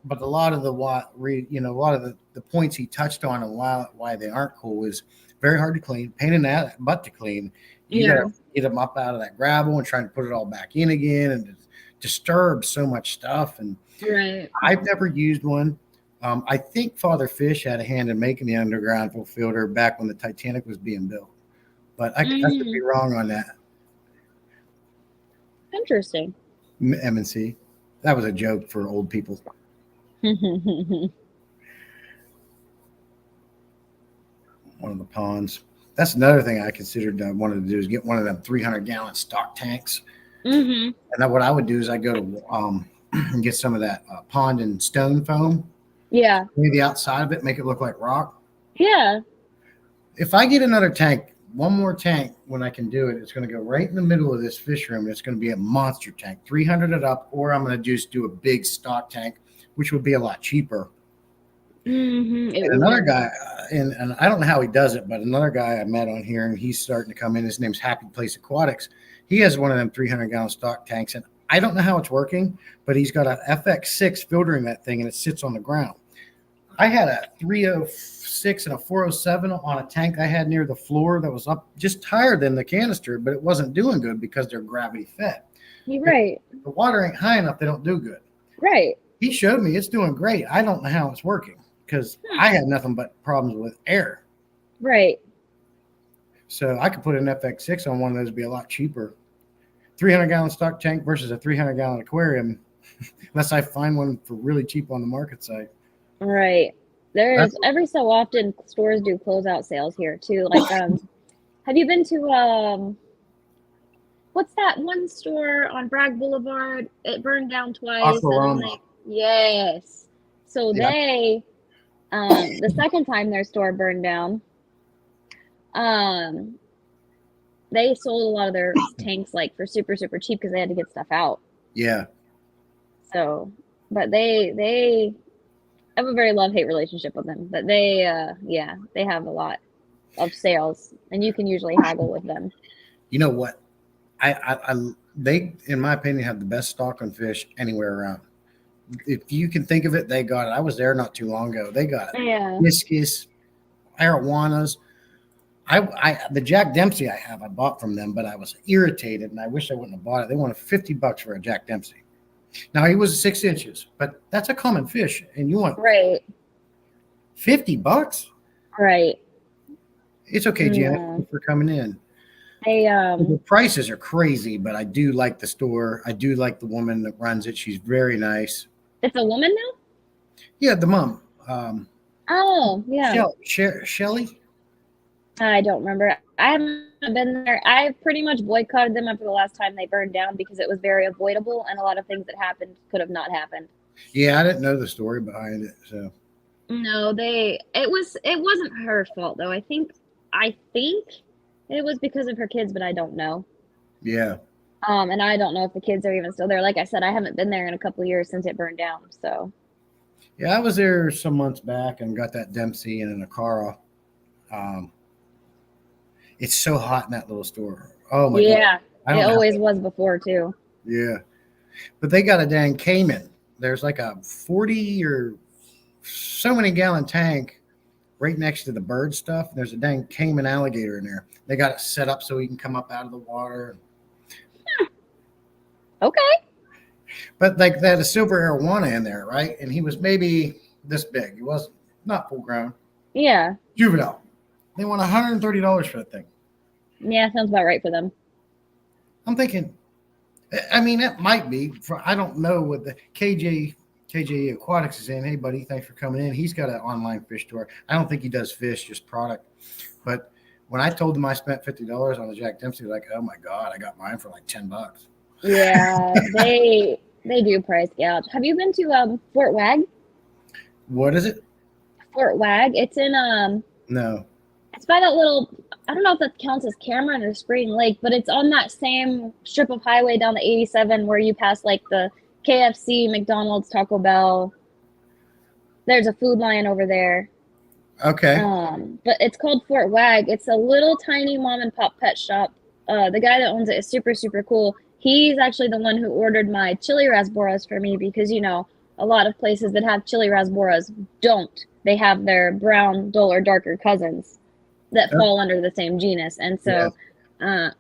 but a lot of the points he touched on and why they aren't cool is very hard to clean, pain in the butt to clean. You gotta get them up out of that gravel and trying to put it all back in again, and it disturbs so much stuff. And I've never used one. I think Father Fish had a hand in making the underground filter back when the Titanic was being built, but I could be wrong on that. Interesting. M&C. That was a joke for old people. One of the ponds. That's another thing I considered wanted to do is get one of them 300-gallon stock tanks. And then what I would do is I go to and get some of that pond and stone foam. Yeah. Maybe the outside of it, make it look like rock. Yeah. If I get another tank, one more tank, when I can do it, it's going to go right in the middle of this fish room. It's going to be a monster tank, 300 it up, or I'm going to just do a big stock tank, which would be a lot cheaper. And another guy, and I don't know how he does it, but another guy I met on here, and he's starting to come in. His name's Happy Place Aquatics. He has one of them 300-gallon stock tanks, and I don't know how it's working, but he's got a FX6 filtering that thing, and it sits on the ground. I had a 306 and a 407 on a tank I had near the floor that was up just higher than the canister, but it wasn't doing good because they're gravity fed. You're right. If the water ain't high enough, they don't do good. Right. He showed me it's doing great. I don't know how it's working because I had nothing but problems with air. Right. So I could put an FX6 on one of those, be a lot cheaper. 300-gallon stock tank versus a 300-gallon aquarium, unless I find one for really cheap on the market site. Right. There's every so often stores do closeout sales here too. Like, have you been to what's that one store on Bragg Boulevard? It burned down twice. Yes. So they, the second time their store burned down, they sold a lot of their tanks like for super, super cheap because they had to get stuff out. Yeah. So, but they have a very love-hate relationship with them. But they have a lot of sales, and you can usually haggle with them. You know what? They, in my opinion, have the best stock on fish anywhere around. If you can think of it, they got it. I was there not too long ago. They got it. Yeah. Hibiscus, arowanas. The Jack Dempsey I bought from them, but I was irritated and I wish I wouldn't have bought it. They wanted $50 for a Jack Dempsey. Now he was 6 inches, but that's a common fish, and you want Right. $50? Right. It's okay, Janet, Yeah. thanks for coming in. I The prices are crazy, but I do like the store. I do like the woman that runs it. She's very nice. it's a woman now? Yeah, the mom, Oh, yeah. Shelly. I don't remember. I haven't been there. I pretty much boycotted them after the last time they burned down because it was very avoidable and a lot of things that happened could have not happened. Yeah, I didn't know the story behind it, so No, it wasn't her fault though. I think it was because of her kids, but I don't know. yeah. And I don't know if the kids are even still there. Like I said, I haven't been there in a couple of years since it burned down. So Yeah, I was there some months back and got that Dempsey and an Akara. It's so hot in that little store. Oh my God. yeah, I it don't know. always was before too. Yeah. But they got a dang Cayman. There's like a 40 or so many gallon tank right next to the bird stuff. There's a dang Cayman alligator in there. They got it set up so he can come up out of the water. Okay. But like they had a silver arowana in there, right? And he was maybe this big. He wasn't not full grown. Yeah. Juvenile. They want $130 for that thing. Yeah, sounds about right for them. I'm thinking, I mean, that might be for, I don't know what the KJ Aquatics is in. Hey, buddy, thanks for coming in. He's got an online fish store. I don't think he does fish, just product. But when I told him I spent $50 on the Jack Dempsey, like, oh my God, I got mine for like $10. Yeah, they do price gouge. Have you been to Fort Wag? What is it? Fort Wag. It's in No. it's by that little, I don't know if that counts as Cameron or Spring Lake, but it's on that same strip of highway down the 87 where you pass like the KFC, McDonald's, Taco Bell. There's a Food Lion over there. Okay. But it's called Fort Wag. It's a little tiny mom and pop pet shop. The guy that owns it is super, super cool. He's actually the one who ordered my chili rasboras for me because, you know, a lot of places that have chili rasboras don't. They have their brown, dull, or darker cousins that fall under the same genus. And so I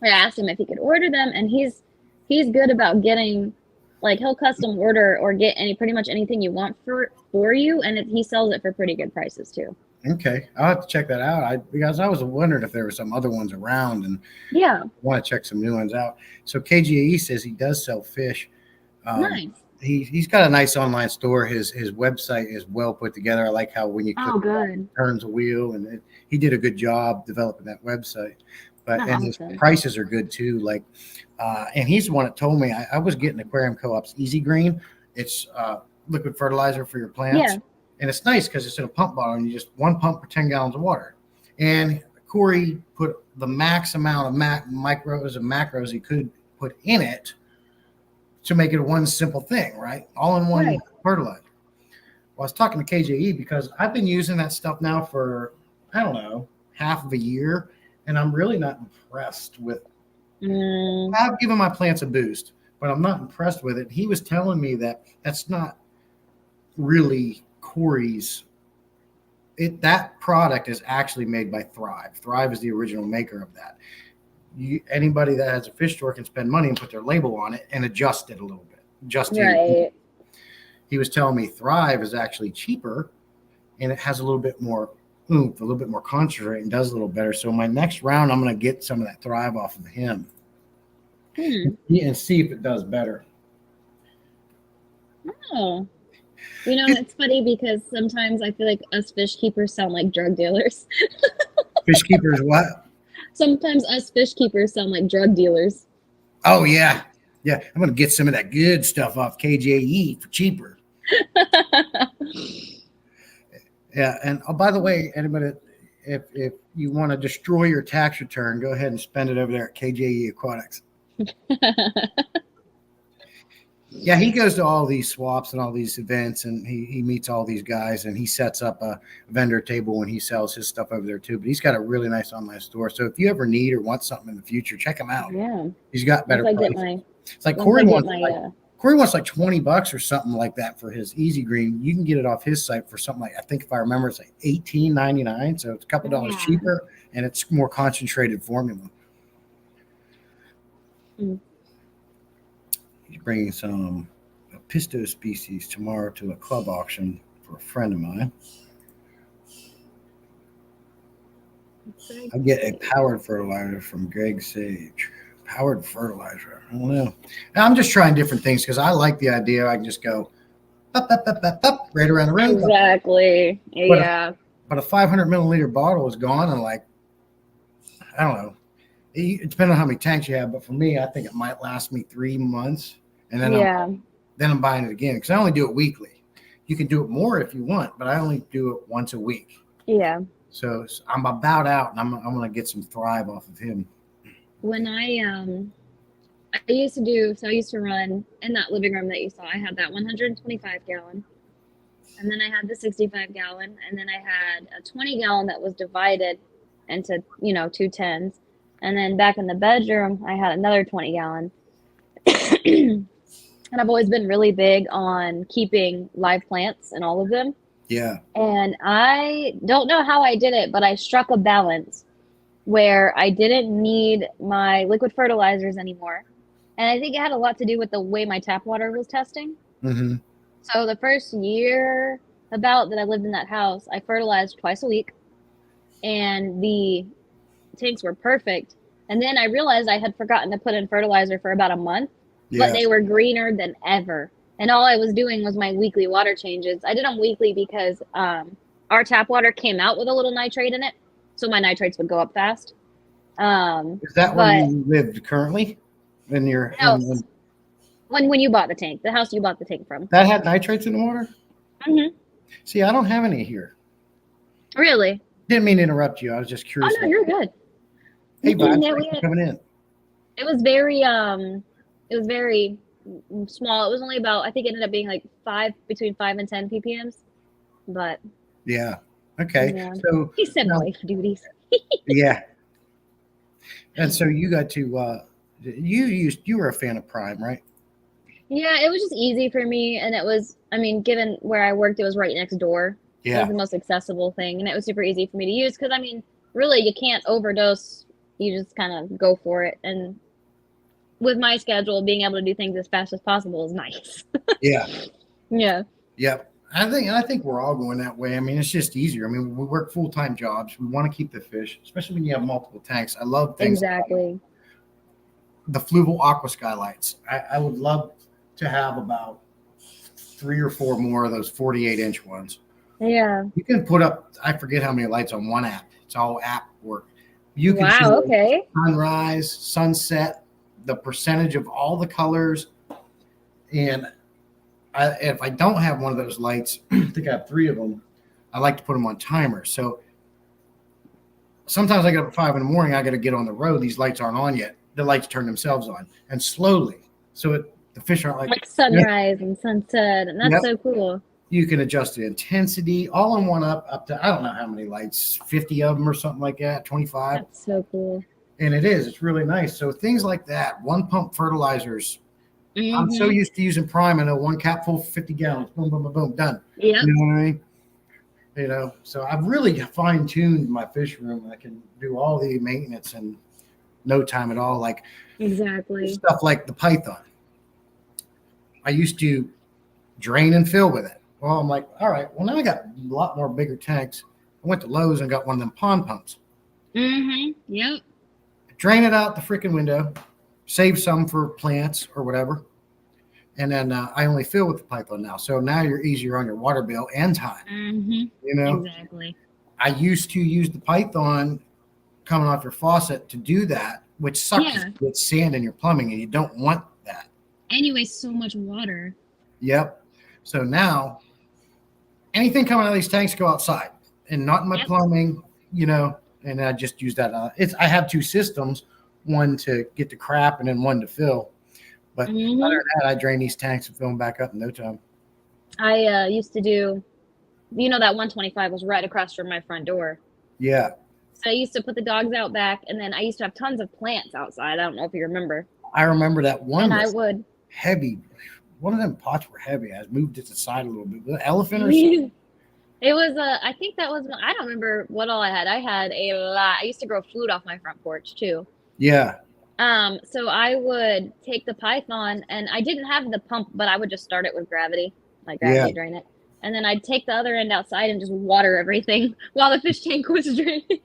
asked him if he could order them, and he's good about getting, like, he'll custom order or get pretty much anything you want for you, and he sells it for pretty good prices too. Okay. I'll have to check that out. Because I was wondering if there were some other ones around and Yeah. want to check some new ones out. So KGAE says he does sell fish. Nice. He's got a nice online store. His website is well put together. I like how when you click Good. turns a wheel, and he did a good job developing that website. But and his Awesome. prices are good too. Like, and he's the one that told me I was getting Aquarium Co-op's Easy Green. It's liquid fertilizer for your plants, Yeah. and it's nice because it's in a pump bottle, and you just one pump for 10 gallons of water. And Corey put the max amount of micros and macros he could put in it to make it one simple thing, right? All in one Right. fertilizer. Well, I was talking to KJE because I've been using that stuff now for, I don't know, half of a year, and I'm really not impressed with Mm, I've given my plants a boost, but I'm not impressed with it. He was telling me that that's not really Corey's. That product is actually made by Thrive. Thrive is the original maker of that. Anybody that has a fish store can spend money and put their label on it and adjust it a little bit. right. He was telling me Thrive is actually cheaper and it has a little bit more oomph, a little bit more concentrate, and does a little better. So my next round, I'm going to get some of that Thrive off of him and see if it does better. Oh. You know, it's funny because sometimes I feel like us fish keepers sound like drug dealers. Fish keepers, what? Sometimes us fish keepers sound like drug dealers. Oh, yeah. Yeah. I'm going to get some of that good stuff off KJE for cheaper. Yeah. And oh, by the way, anybody, if you want to destroy your tax return, go ahead and spend it over there at KJE Aquatics. Yeah, he goes to all these swaps and all these events, and he meets all these guys, and he sets up a vendor table when he sells his stuff over there too. But he's got a really nice online store. So if you ever need or want something in the future, check him out. Yeah. He's got better Once I get prices. my, It's like once Corey I get wants. my Like, Corey wants like $20 or something like that for his Easy Green. You can get it off his site for something like, I think if I remember, it's like $18.99. So it's a couple dollars Yeah. cheaper, and it's more concentrated formula. Mm. He's bringing some Pisto species tomorrow to a club auction for a friend of mine. I get a powered fertilizer from Greg Sage. Powered fertilizer. I don't know. I'm just trying different things because I like the idea. I can just go up, right around the room. Exactly. But- Yeah. But a 500 milliliter bottle is gone in like, I don't know. It depends on how many tanks you have. But for me, I think it might last me 3 months. And then Yeah. I'm buying it again because I only do it weekly. You can do it more if you want, but I only do it once a week. Yeah. So I'm about out, and I'm going to get some Thrive off of him. When I used to run in that living room that you saw. I had that 125 gallon, and then I had the 65 gallon, and then I had a 20 gallon that was divided into, you know, 2 10s. And then back in the bedroom, I had another 20 gallon. And I've always been really big on keeping live plants in all of them. Yeah. And I don't know how I did it, but I struck a balance where I didn't need my liquid fertilizers anymore. And I think it had a lot to do with the way my tap water was testing. Mm-hmm. So the first year about that I lived in that house, I fertilized twice a week, and the tanks were perfect. And then I realized I had forgotten to put in fertilizer for about a month, Yeah. but they were greener than ever. And all I was doing was my weekly water changes. I did them weekly because our tap water came out with a little nitrate in it, so my nitrates would go up fast. Is that where you live currently? In your No. When you bought the tank, the house you bought the tank from. that had nitrates in the water? Mm-hmm. See, I don't have any here. Really? Didn't mean to interrupt you. I was just Oh curious. no, you're good. Hey, Bob, Yeah, thanks we for had- coming in. It was very small. It was only about, I think it ended up being like between 5 and 10 ppms. But Yeah. Okay. Yeah. So he said No. wife duties. yeah. And so you got to you were a fan of Prime, right? Yeah, it was just easy for me, and it was, I mean, given where I worked, it was right next door. It Yeah. was the most accessible thing, and it was super easy for me to use because, I mean, really, you can't overdose. You just kind of go for it. And with my schedule, being able to do things as fast as possible is nice. Yeah. Yeah. Yep. I think we're all going that way. I mean, it's just easier. I mean, we work full-time jobs. We want to keep the fish, especially when you have multiple tanks. I love things like Exactly. the Fluval Aqua Skylights. I would love to have about 3 or 4 more of those 48-inch ones. Yeah. You can put up, I forget how many lights on one app. It's all app work. You can Wow. show Okay. sunrise, sunset, the percentage of all the colors. And if I don't have one of those lights, I think I have 3 of them. I like to put them on timers. So sometimes I get up at 5 in the morning. I got to get on the road. These lights aren't on yet. The lights turn themselves on, and slowly. So the fish aren't Like sunrise and sunset, and that's Yep. so cool. You can adjust the intensity all in one up to, I don't know how many lights, 50 of them or something like that, 25. That's so cool. And it's really nice. So things like that, one pump fertilizers. I'm so Mhm. used to using Prime. I know one cap full, 50 gallons, boom, boom, boom, boom, done. Yep. You know what I mean? So I've really fine tuned my fish room. I can do all the maintenance in no time at all. Like Exactly. stuff like the Python. I used to drain and fill with it. Well, I'm like, all right, well, now I got a lot more bigger tanks. I went to Lowe's and got one of them pond pumps. Mhm. Yep. Drain it out the freaking window, save some for plants or whatever. And then I only fill with the Python now. So now you're easier on your water bill and time. Mhm. You know, Exactly. I used to use the Python coming off your faucet to do that, which sucks. Yeah. You get sand in your plumbing and you don't want that. And you waste so much water. Yep. So now anything coming out of these tanks go outside and not in my Yep. plumbing, and I just use that. I have 2 systems, one to get the crap and then one to fill. But Mhm. other than that, I drain these tanks and fill them back up in no time. I used to do, that 125 was right across from my front door. Yeah. So I used to put the dogs out back, and then I used to have tons of plants outside. I don't know if you remember. I remember that one And I was would, heavy one of them pots were heavy. I moved it to the side a little bit. Was it elephant or something? It was I think that was, I don't remember what all I had. I had a lot. I used to grow food off my front porch too. Yeah. So I would take the Python, and I didn't have the pump, but I would just start it with gravity, like gravity drain it. And then I'd take the other end outside and just water everything while the fish tank was draining.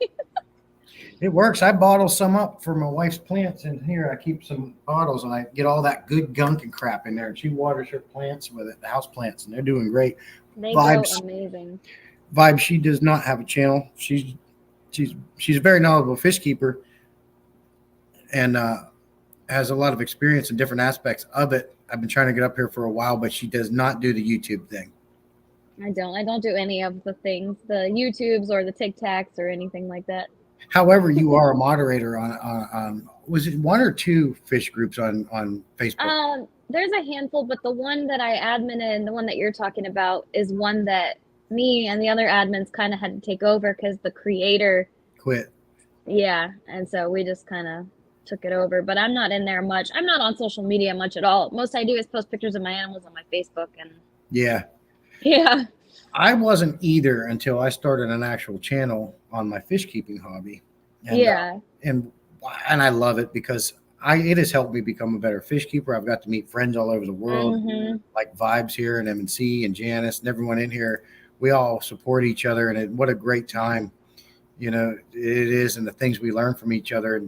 It works. I bottle some up for my wife's plants in here. I keep some bottles and I get all that good gunk and crap in there. And she waters her plants with it, the house plants, and they're doing great. They Vibes. grow amazing. Vibe, she does not have a channel. She's a very knowledgeable fish keeper and has a lot of experience in different aspects of it. I've been trying to get up here for a while, but she does not do the YouTube thing. I don't do any of the things, the YouTubes or the Tic Tacs or anything like that. However, you are a moderator on was it one or two fish groups on Facebook? There's a handful, but the one that I admin in, the one that you're talking about, is one that me and the other admins kind of had to take over because the creator Quit. Yeah, and so we just kind of took it over. But I'm not in there much. I'm not on social media much at all. Most I do is post pictures of my animals on my Facebook, and Yeah. I wasn't either until I started an actual channel on my fish keeping hobby. And, and I love it because it has helped me become a better fish keeper. I've got to meet friends all over the world, like Vibes here and M&C and Janice and everyone in here. We all support each other, and what a great time, it is, and the things we learn from each other.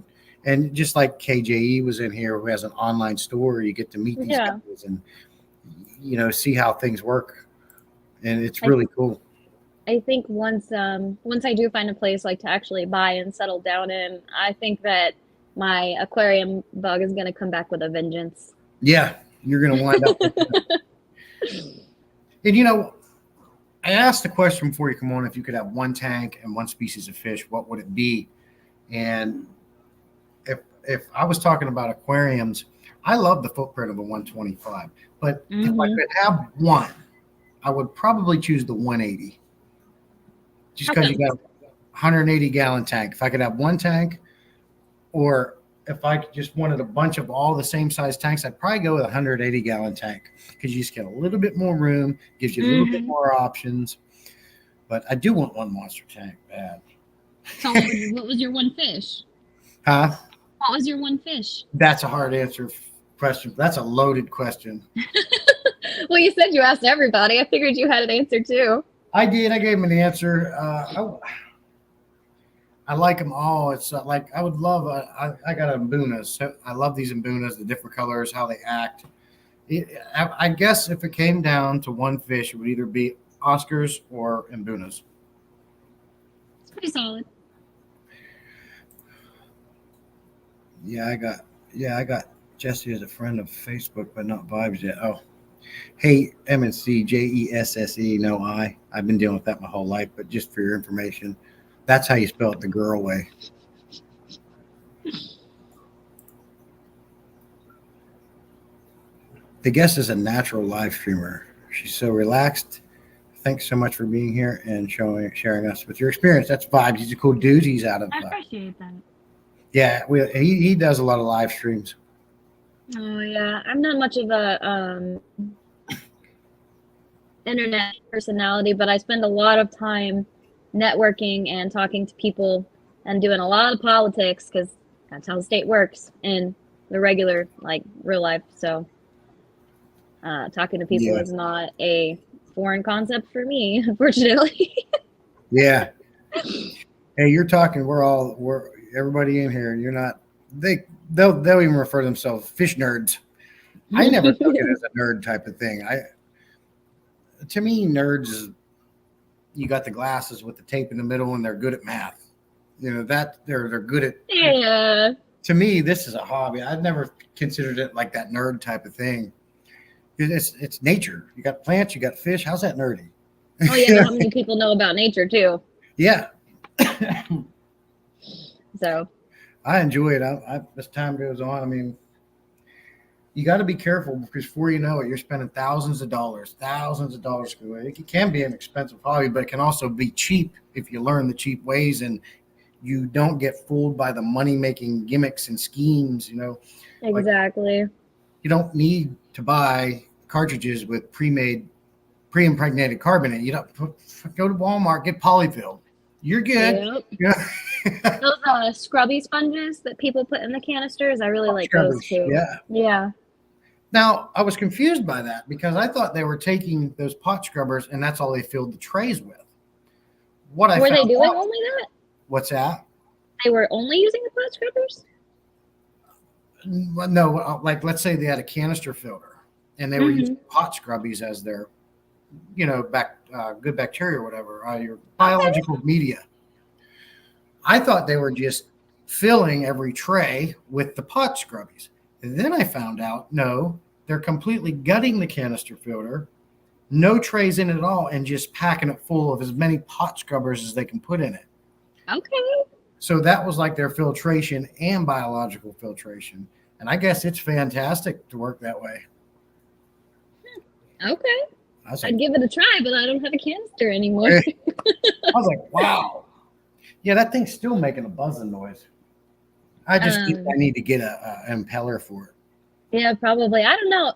And just like KJE was in here, who has an online store, you get to meet these guys and, see how things work. And it's really cool. I think once I do find a place like to actually buy and settle down in, I think that my aquarium bug is going to come back with a vengeance. Yeah, you're going to wind up. And I asked the question before you come on, if you could have one tank and one species of fish, what would it be? And if I was talking about aquariums, I love the footprint of a 125, but if I could have one, I would probably choose the 180. Just because you got a 180 gallon tank. If I could have one tank, or if I just wanted a bunch of all the same size tanks, I'd probably go with a 180 gallon tank because you just get a little bit more room, gives you a little bit more options. But I do want one monster tank bad. So what was your one fish? Huh? What was your one fish? That's a hard answer question. That's a loaded question. Well, you said you asked everybody. I figured you had an answer too. I did. I gave him an answer. I like them all. It's like I would love. I got a Mbuna. So I love these Mbunas, the different colors, how they act. I guess if it came down to one fish, it would either be Oscars or Mbunas. It's pretty solid. Yeah, I got Jesse as a friend of Facebook, but not Vibes yet. Oh, hey, M&C, JESSE, no I. I've been dealing with that my whole life, but just for your information, that's how you spell it the girl way. The guest is a natural live streamer. She's so relaxed. Thanks so much for being here and sharing us with your experience. That's Vibes. He's a cool dude. He's out of. I appreciate that. Yeah, he does a lot of live streams. Oh yeah, I'm not much of a internet personality, but I spend a lot of time networking and talking to people and doing a lot of politics because that's how the state works in the regular, like, real life. So talking to people is not a foreign concept for me, unfortunately. Yeah. Hey, you're talking. We're everybody in here. You're not. They'll even refer to themselves fish nerds. I never took it as a nerd type of thing. To me, nerds is you got the glasses with the tape in the middle and they're good at math. That they're good at. Yeah. To me, this is a hobby. I've never considered it like that nerd type of thing. It's nature. You got plants, you got fish. How's that nerdy? Oh yeah, how many people know about nature too? Yeah. So I enjoy it. As time goes on, I mean, you got to be careful because before you know it, you're spending thousands of dollars. It can be an expensive hobby, but it can also be cheap if you learn the cheap ways and you don't get fooled by the money-making gimmicks and schemes. Exactly. You don't need to buy cartridges with pre-impregnated carbon in it. You don't go to Walmart, get polyfill. You're good. Yep. Yeah. Those scrubby sponges that people put in the canisters, I really like those Scrubbers, too. yeah. Yeah. Now, I was confused by that because I thought they were taking those pot scrubbers and that's all they filled the trays with. What I Were they found doing out- only that? What's that? They were only using the pot scrubbers? Well, no, like let's say they had a canister filter and they were Mhm. using pot scrubbies as their, good bacteria or whatever, your biological media. I thought they were just filling every tray with the pot scrubbies. And then I found out, no, they're completely gutting the canister filter, no trays in it at all, and just packing it full of as many pot scrubbers as they can put in it. Okay. So that was like their filtration and biological filtration. And I guess it's fantastic to work that way. Okay. I was like, I'd give it a try, but I don't have a canister anymore. I was like, wow. Yeah, that thing's still making a buzzing noise. I just think I need to get a impeller for it. Yeah, probably. I don't know.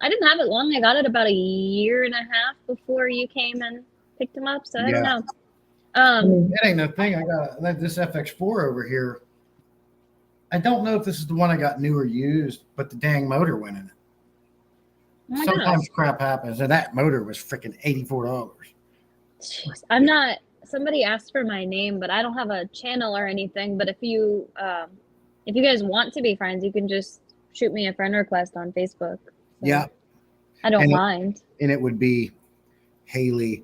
I didn't have it long. I got it about a year and a half before you came and picked them up. So I don't know. That ain't no thing. I got this FX4 over here. I don't know if this is the one I got new or used, but the dang motor went in it. Oh my Sometimes crap happens, and that motor was freaking $84. Jeez. Somebody asked for my name, but I don't have a channel or anything. But if you guys want to be friends, you can just shoot me a friend request on Facebook. So Yeah. I don't And mind. And it would be Haley.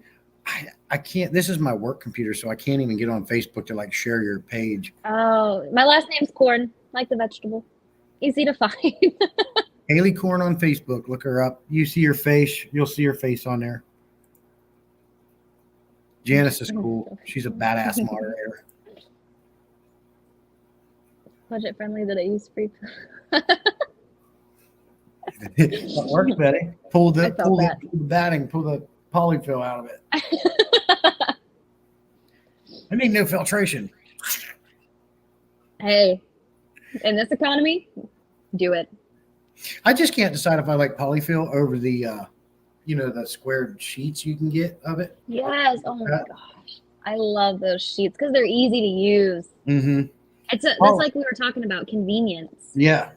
I can't, this is my work computer, so I can't even get on Facebook to like share your page. Oh, my last name's Corn, like the vegetable. Easy to find. Haley Corn on Facebook. Look her up. You see her face. You'll see her face on there. Janice is cool. She's a badass moderator. Budget friendly that I use free. That works, Betty. Pull the batting, pull the polyfill out of it. I need new filtration. Hey, in this economy, do it. I just can't decide if I like polyfill over the the squared sheets you can get of it. Yes. Oh my gosh. I love those sheets because they're easy to use. Mm-hmm. That's like we were talking about convenience. Yeah.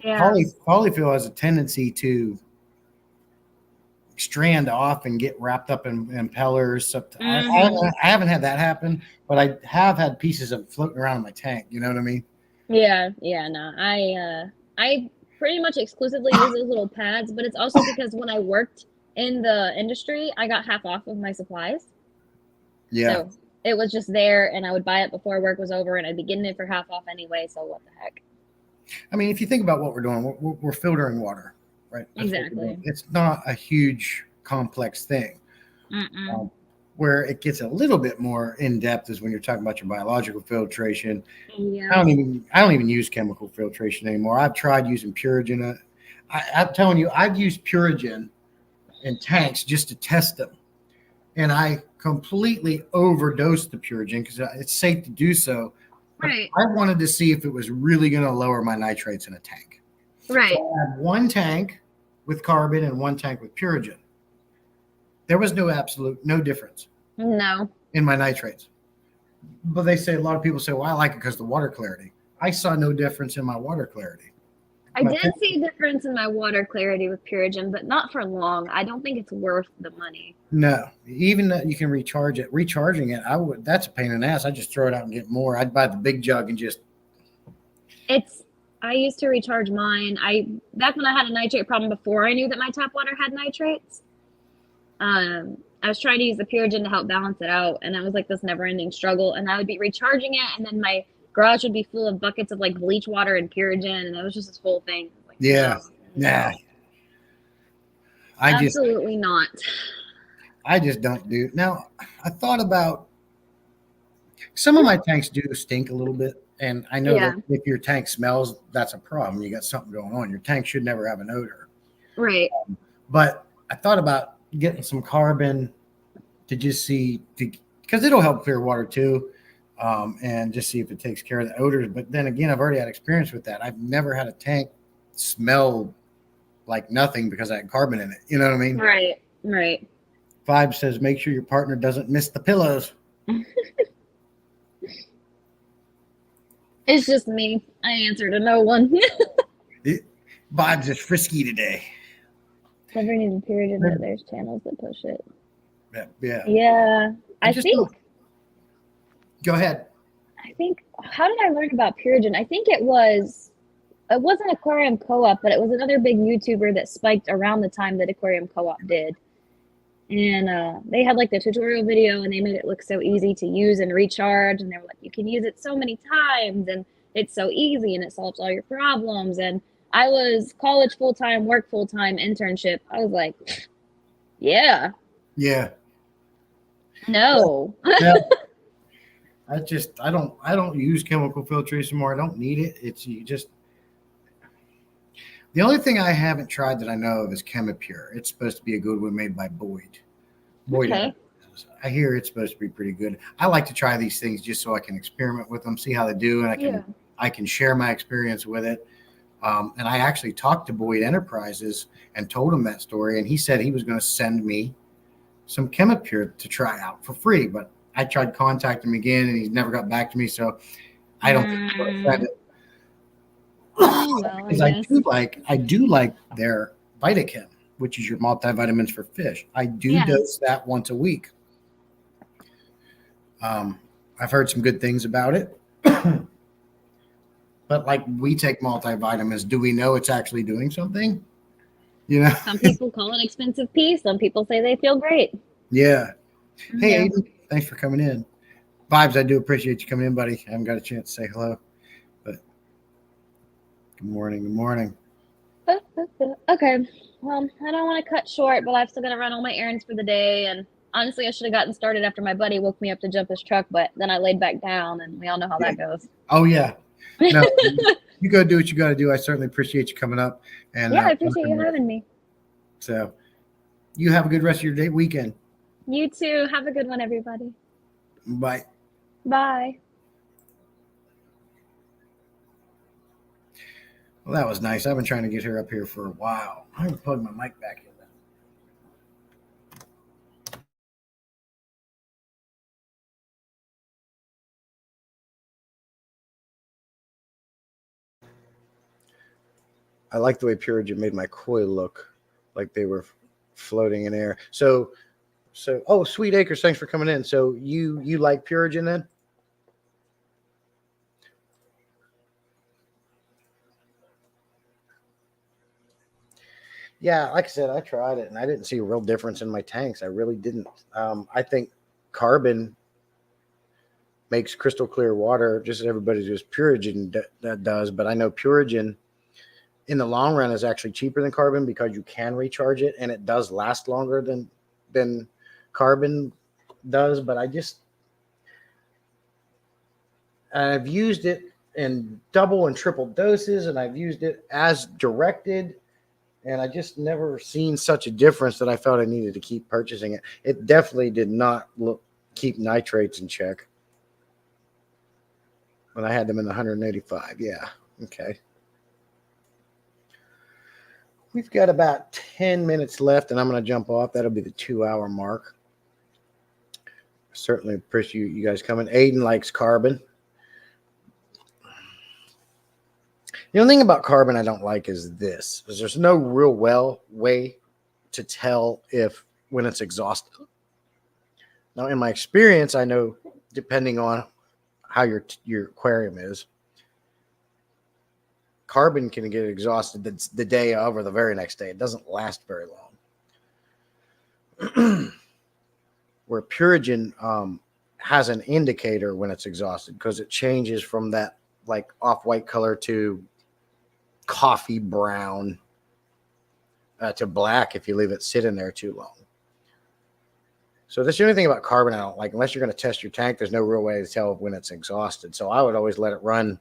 Yeah. Polyfill has a tendency to strand off and get wrapped up in impellers. I haven't had that happen, but I have had pieces of it floating around in my tank. You know what I mean? Yeah. No, I pretty much exclusively use those little pads, but it's also because when I worked in the industry, I got half off of my supplies. Yeah. So it was just there, and I would buy it before work was over, and I'd be getting it for half off anyway. So what the heck? I mean, if you think about what we're doing, we're filtering water, right? That's what we're Exactly. doing. It's not a huge complex thing. Where it gets a little bit more in depth is when you're talking about your biological filtration. Yeah. I don't even use chemical filtration anymore. I've tried using Purigen. I'm telling you, I've used Purigen in tanks just to test them, and I completely overdosed the Purigen because it's safe to do so. Right. I wanted to see if it was really going to lower my nitrates in a tank. Right. So I had one tank with carbon and one tank with Purigen. There was no difference No. in my nitrates. But a lot of people say, well, I like it because of the water clarity. I saw no difference in my water clarity. I did see a difference in my water clarity with Purigen, but not for long. I don't think it's worth the money. No, even that you can recharge it. Recharging it, that's a pain in the ass. I just throw it out and get more. I'd buy the big jug and just. I used to recharge mine. Back when I had a nitrate problem before I knew that my tap water had nitrates. I was trying to use the Purigen to help balance it out, and it was like this never-ending struggle. And I would be recharging it, and then my garage would be full of buckets of like bleach water and Purigen, and it was just this whole thing. Like, yeah, nah. Absolutely not. I just don't do. Now, I thought about some of my tanks do stink a little bit, and I know that if your tank smells, that's a problem. You got something going on. Your tank should never have an odor. Right. But I thought about getting some carbon to just see, because it'll help clear water too, and just see if it takes care of the odors. But then again, I've already had experience with that. I've never had a tank smell like nothing because I had carbon in it. You know what I mean? Right. Right. Vibe says, make sure your partner doesn't miss the pillows. It's just me. I answer to no one. Vibe's just frisky today. Never needs a period in it. There's channels that push it. Yeah. Yeah. I just think don't- Go ahead. how did I learn about Purigen? I think it wasn't Aquarium Co-op, but it was another big YouTuber that spiked around the time that Aquarium Co-op did. And they had like the tutorial video and they made it look so easy to use and recharge. And they were like, you can use it so many times and it's so easy and it solves all your problems. And I was college full-time, work full-time, internship. I was like, yeah, Yeah. no. Yeah. I don't use chemical filtration anymore. I don't need it. The only thing I haven't tried that I know of is Chemipure. It's supposed to be a good one made by Boyd. Okay. I hear it's supposed to be pretty good. I like to try these things just so I can experiment with them, see how they do, and I can share my experience with it. And I actually talked to Boyd Enterprises and told him that story, and he said he was going to send me some Chemipure to try out for free. But I tried contacting him again, and he's never got back to me. So I don't think I'm going to send it. Well, Because I do like their Vitachem, which is your multivitamins for fish. I do dose that once a week. I've heard some good things about it. But like we take multivitamins, do we know it's actually doing something? You know? Some people call it expensive pee. Some people say they feel great. Yeah. Hey, Yeah. Aiden, thanks for coming in. Vibes, I do appreciate you coming in, buddy. I haven't got a chance to say hello. But good morning. Good morning. Okay. Well, I don't want to cut short, but I've still got to run all my errands for the day. And honestly, I should have gotten started after my buddy woke me up to jump his truck, but then I laid back down, and we all know how that goes. Oh, yeah. No, you go do what you got to do. I certainly appreciate you coming up. And Yeah, I appreciate you having me. So you have a good rest of your day, weekend. You too. Have a good one, everybody. Bye. Bye. Well, that was nice. I've been trying to get her up here for a while. I'm going to plug my mic back in. I like the way Purigen made my koi look like they were floating in air. So, oh, Sweet Acres, thanks for coming in. So you like Purigen then? Yeah, like I said, I tried it and I didn't see a real difference in my tanks. I really didn't. I think carbon makes crystal clear water just as everybody does Purigen that does. But I know Purigen in the long run is actually cheaper than carbon because you can recharge it and it does last longer than carbon does. But I've used it in double and triple doses and I've used it as directed. And I just never seen such a difference that I felt I needed to keep purchasing it. It definitely did not keep nitrates in check when I had them in the 185. Yeah. Okay. We've got about 10 minutes left and I'm going to jump off. That'll be the 2-hour mark. Certainly appreciate you guys coming. Aiden likes carbon. The only thing about carbon I don't like is this, is there's no real way to tell when it's exhausted. Now, in my experience, I know depending on how your aquarium is, carbon can get exhausted the day of or the very next day. It doesn't last very long. Where Purigen has an indicator when it's exhausted because it changes from that like off-white color to coffee brown to black if you leave it sit in there too long. So that's the only thing about carbon I don't like. Unless you're going to test your tank, there's no real way to tell when it's exhausted. So I would always let it run.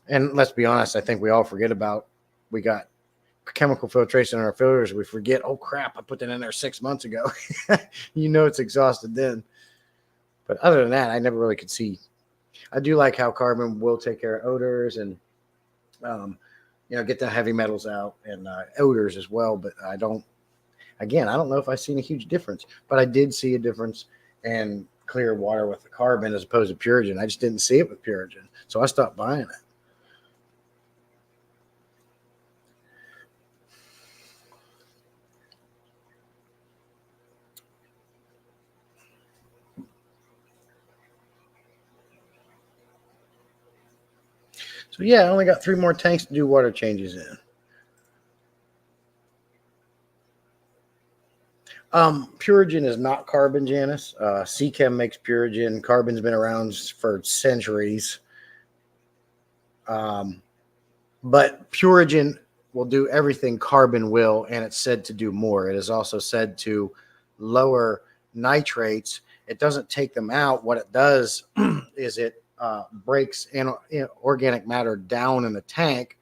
And let's be honest, I think we all forget we got chemical filtration in our filters. We forget, oh crap, I put that in there 6 months ago. You know it's exhausted then. But other than that, I never really could see. I do like how carbon will take care of odors and get the heavy metals out and odors as well. But I don't know if I've seen a huge difference, but I did see a difference in clear water with the carbon as opposed to Purigen. I just didn't see it with Purigen. So I stopped buying it. So yeah, I only got 3 more tanks to do water changes in. Purigen is not carbon, Janice. Seachem makes Purigen. Carbon's been around for centuries. But Purigen will do everything carbon will, and it's said to do more. It is also said to lower nitrates. It doesn't take them out. What it does is it breaks organic matter down in the tank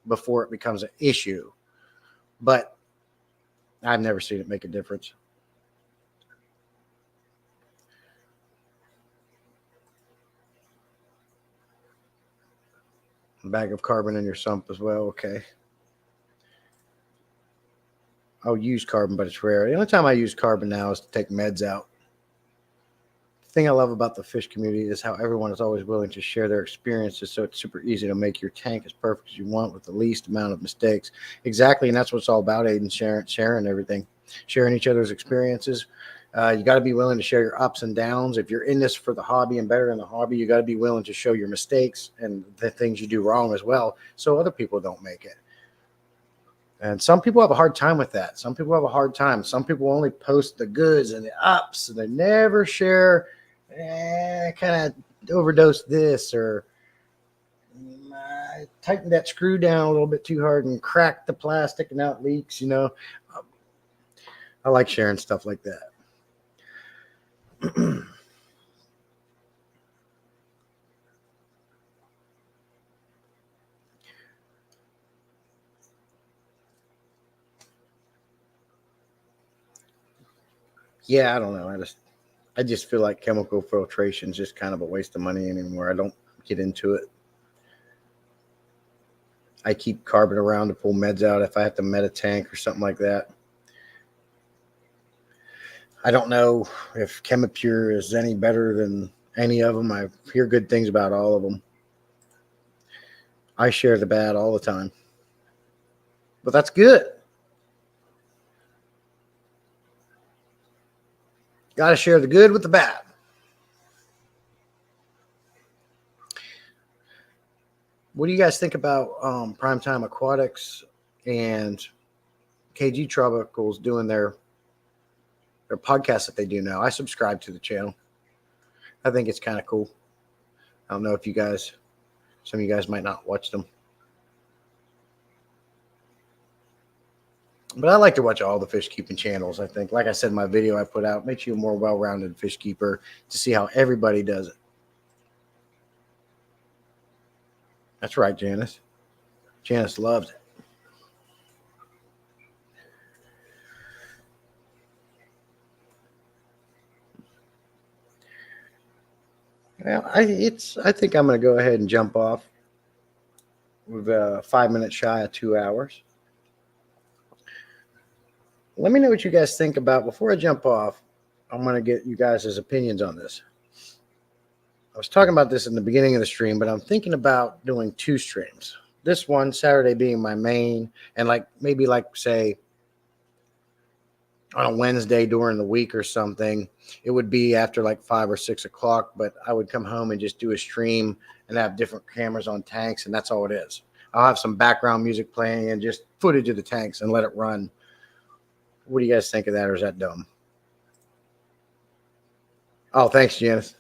before it becomes an issue. But I've never seen it make a difference. A bag of carbon in your sump as well. Okay. I'll use carbon, but it's rare. The only time I use carbon now is to take meds out. The thing I love about the fish community is how everyone is always willing to share their experiences, so it's super easy to make your tank as perfect as you want with the least amount of mistakes. Exactly, and that's what it's all about, Aiden, sharing everything, sharing each other's experiences. You got to be willing to share your ups and downs. If you're in this for the hobby and better in the hobby, you got to be willing to show your mistakes and the things you do wrong as well, so other people don't make it. And some people have a hard time with that. Some people have a hard time. Some people only post the goods and the ups, and they never share, kind of overdosed this, or I tightened that screw down a little bit too hard and cracked the plastic and now it leaks, I like sharing stuff like that. Yeah, I don't know. I just feel like chemical filtration is just kind of a waste of money anymore. I don't get into it. I keep carbon around to pull meds out if I have to med a tank or something like that. I don't know if Chemipure is any better than any of them. I hear good things about all of them. I share the bad all the time. But that's good. Got to share the good with the bad. What do you guys think about Primetime Aquatics and KG Tropicals doing their podcast that they do now? I subscribe to the channel. I think it's kind of cool. I don't know if some of you guys might not watch them. But I like to watch all the fish keeping channels. I think, like I said in my video I put out, makes you a more well-rounded fish keeper to see how everybody does it. That's right, Janice. Janice loves it. Well, I think I'm going to go ahead and jump off. We're 5 minutes shy of 2 hours. Let me know what you guys think about. Before I jump off, I'm going to get you guys' opinions on this. I was talking about this in the beginning of the stream, but I'm thinking about doing 2 streams. This one, Saturday being my main, and maybe say on a Wednesday during the week or something, it would be after 5 or 6 o'clock, but I would come home and just do a stream and have different cameras on tanks, and that's all it is. I'll have some background music playing and just footage of the tanks and let it run. What do you guys think of that, or is that dumb? Oh, thanks, Janice.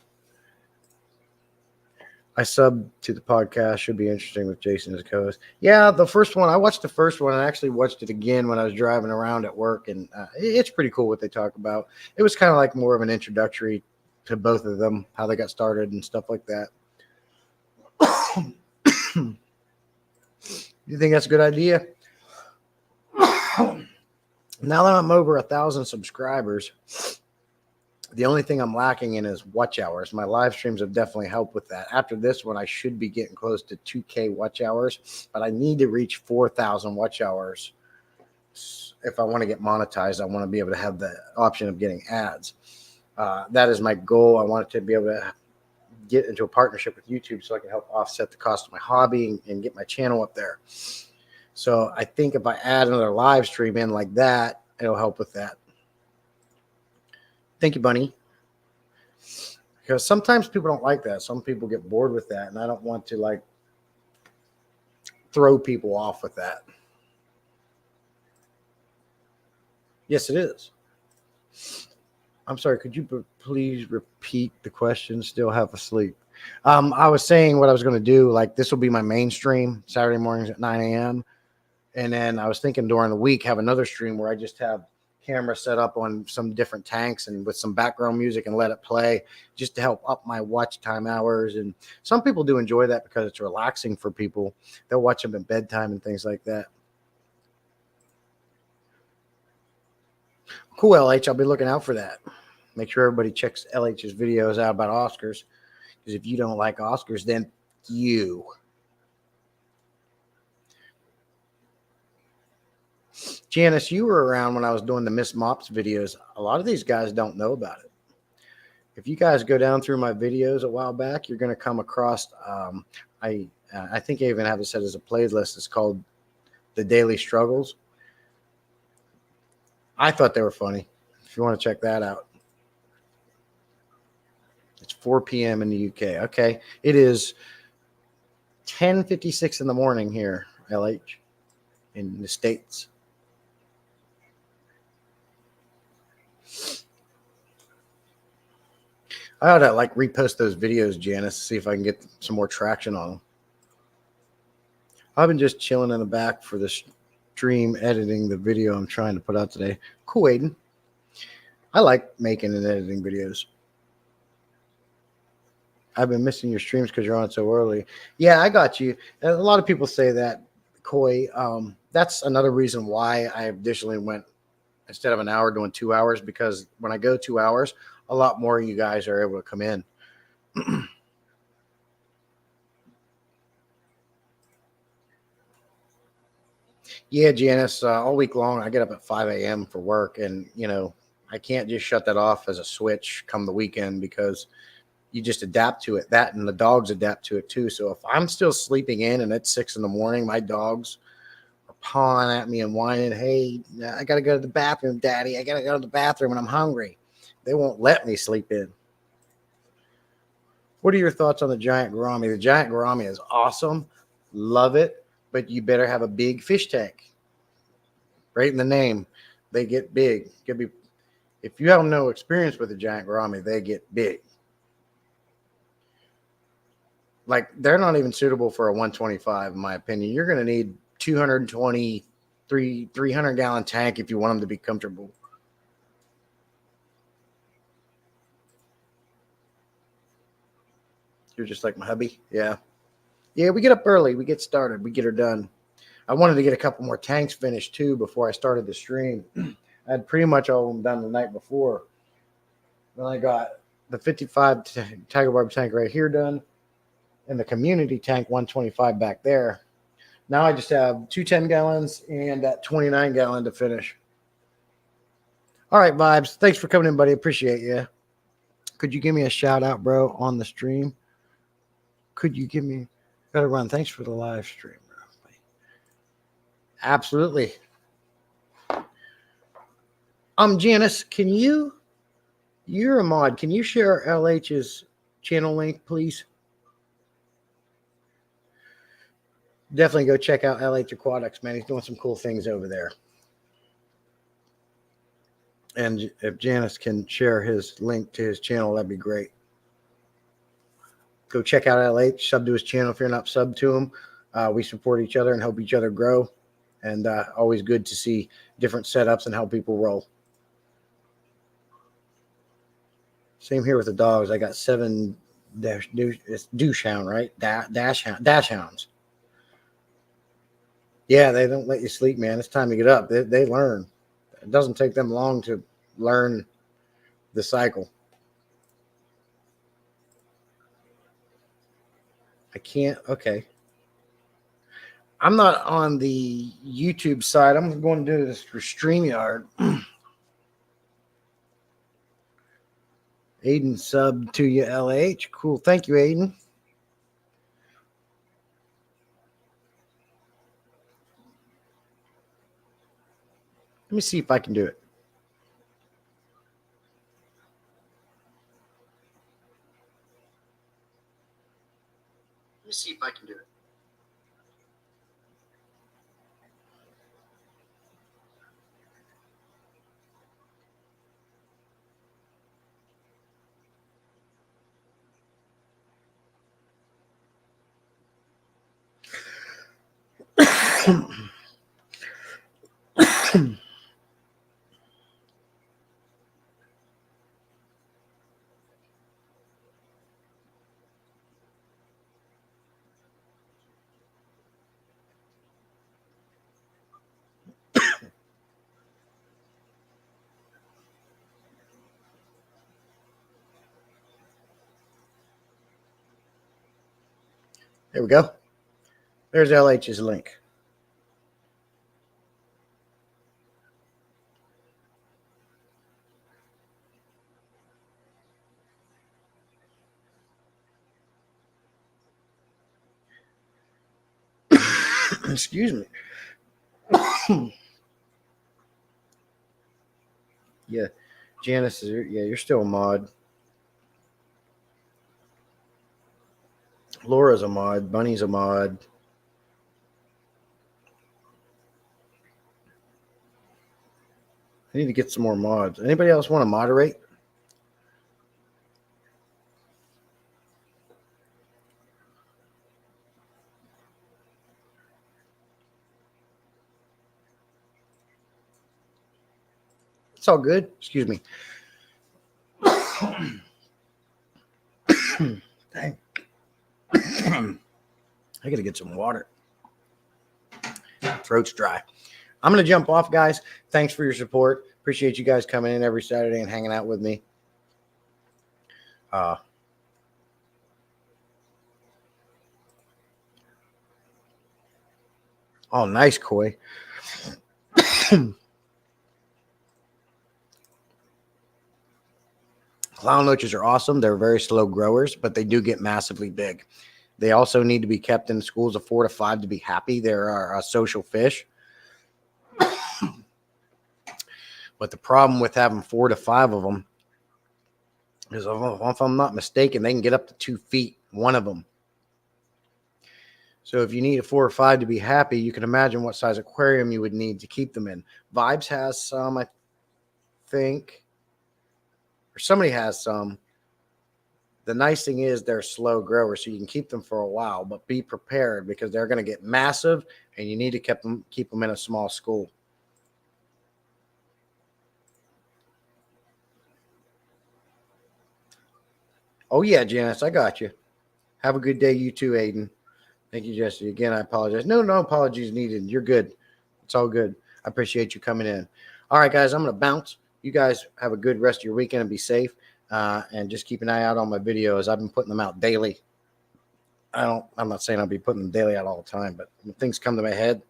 I subbed to the podcast. Should be interesting with Jason as co-host. Yeah, the first one, I watched the first one and actually watched it again when I was driving around at work, and it's pretty cool what they talk about. It was kind of more of an introductory to both of them, how they got started and stuff like that. You think that's a good idea? Now that I'm over 1,000 subscribers, The only thing I'm lacking in is watch hours. My live streams have definitely helped with that. After this one, I should be getting close to 2K watch hours, but I need to reach 4,000 watch hours. If I want to get monetized, I want to be able to have the option of getting ads. That is my goal. I want to be able to get into a partnership with YouTube so I can help offset the cost of my hobby and get my channel up there. So I think if I add another live stream in like that, it'll help with that. Thank you, Bunny. Because sometimes people don't like that. Some people get bored with that, and I don't want to like throw people off with that. Yes, it is. I'm sorry. Could you please repeat the question? Still half asleep. I was saying what I was going to do. Like this will be my main stream Saturday mornings at 9 a.m. And then I was thinking during the week have another stream where I just have camera set up on some different tanks and with some background music and let it play just to help up my watch time hours. And some people do enjoy that because it's relaxing for people. They'll watch them at bedtime and things like that. Cool, LH. I'll be looking out for that. Make sure everybody checks LH's videos out about Oscars. Because if you don't like Oscars, then you. Janice, you were around when I was doing the Miss Mops videos. A lot of these guys don't know about it. If you guys go down through my videos a while back, you're going to come across, I think I even have it set as a playlist. It's called The Daily Struggles. I thought they were funny. If you want to check that out. It's 4 p.m. in the UK. Okay. It is 10:56 in the morning here, LH, in the States. I ought to like repost those videos, Janice, to see if I can get some more traction on them. I've been just chilling in the back for the stream, editing the video I'm trying to put out today. Cool, Aiden. I like making and editing videos. I've been missing your streams because you're on so early. Yeah, I got you. And a lot of people say that, Coy. That's another reason why I additionally went instead of an hour doing 2 hours, because when I go 2 hours, a lot more of you guys are able to come in. Yeah, Janice, all week long, I get up at 5 a.m. for work. And, you know, I can't just shut that off as a switch come the weekend because you just adapt to it. That and the dogs adapt to it too. So if I'm still sleeping in and it's 6 a.m, my dogs are pawing at me and whining, hey, I got to go to the bathroom, Daddy. I got to go to the bathroom and I'm hungry. They won't let me sleep in. What are your thoughts on the giant gourami? The giant gourami is awesome. Love it. But you better have a big fish tank. Right in the name. They get big. If you have no experience with a giant gourami, they get big. Like, they're not even suitable for a 125, in my opinion. You're going to need 220, 300-gallon tank if you want them to be comfortable. You're just like my hubby. Yeah. Yeah, we get up early. We get started. We get her done. I wanted to get a couple more tanks finished, too, before I started the stream. I had pretty much all of them done the night before. Then I got the 55 Tiger Barb tank right here done and the community tank 125 back there. Now I just have 2 10-gallons and that 29-gallon to finish. All right, Vibes. Thanks for coming in, buddy. Appreciate you. Could you give me a shout out, bro, on the stream? Could you give me – got to run. Thanks for the live stream, bro. Absolutely. Janice, you're a mod. Can you share LH's channel link, please? Definitely go check out LH Aquatics, man. He's doing some cool things over there. And if Janice can share his link to his channel, that'd be great. Go check out LH, sub to his channel if you're not sub to him. We support each other and help each other grow. And always good to see different setups and how people roll. Same here with the dogs. I got 7 Dachshund, right? Dash hounds. Yeah, they don't let you sleep, man. It's time to get up. They learn. It doesn't take them long to learn the cycle. I can't. Okay. I'm not on the YouTube side. I'm going to do this for StreamYard. Aiden sub to you, LH. Cool. Thank you, Aiden. Let me see if I can do it. Let me see if I can do it. There we go. There's LH's link. Excuse me. Yeah, Janice is. Yeah, you're still a mod. Laura's a mod. Bunny's a mod. I need to get some more mods. Anybody else want to moderate? It's all good. Excuse me. Dang. I got to get some water. Throat's dry. I'm going to jump off, guys. Thanks for your support. Appreciate you guys coming in every Saturday and hanging out with me. Oh, nice, Koi. Clown loaches are awesome. They're very slow growers, but they do get massively big. They also need to be kept in schools of 4 to 5 to be happy. They're a social fish. But the problem with having 4 to 5 of them is, if I'm not mistaken, they can get up to 2 feet, one of them. So if you need a 4 or 5 to be happy, you can imagine what size aquarium you would need to keep them in. Vibes has some, I think, or somebody has some. The nice thing is they're slow growers, so you can keep them for a while, but be prepared because they're going to get massive, and you need to keep them in a small school. Oh, yeah, Janice, I got you. Have a good day, you too, Aiden. Thank you, Jesse. Again, I apologize. No apologies needed. You're good. It's all good. I appreciate you coming in. All right, guys, I'm going to bounce. You guys have a good rest of your weekend and be safe. And just keep an eye out on my videos. I've been putting them out daily. I'm not saying I'll be putting them daily out all the time, but when things come to my head,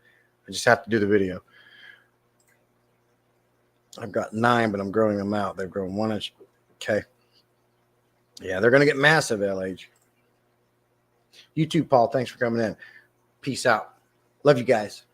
I just have to do the video. I've got 9, but I'm growing them out. They've grown 1 inch. Okay. Yeah, they're going to get massive, LH. You too, Paul. Thanks for coming in. Peace out. Love you guys.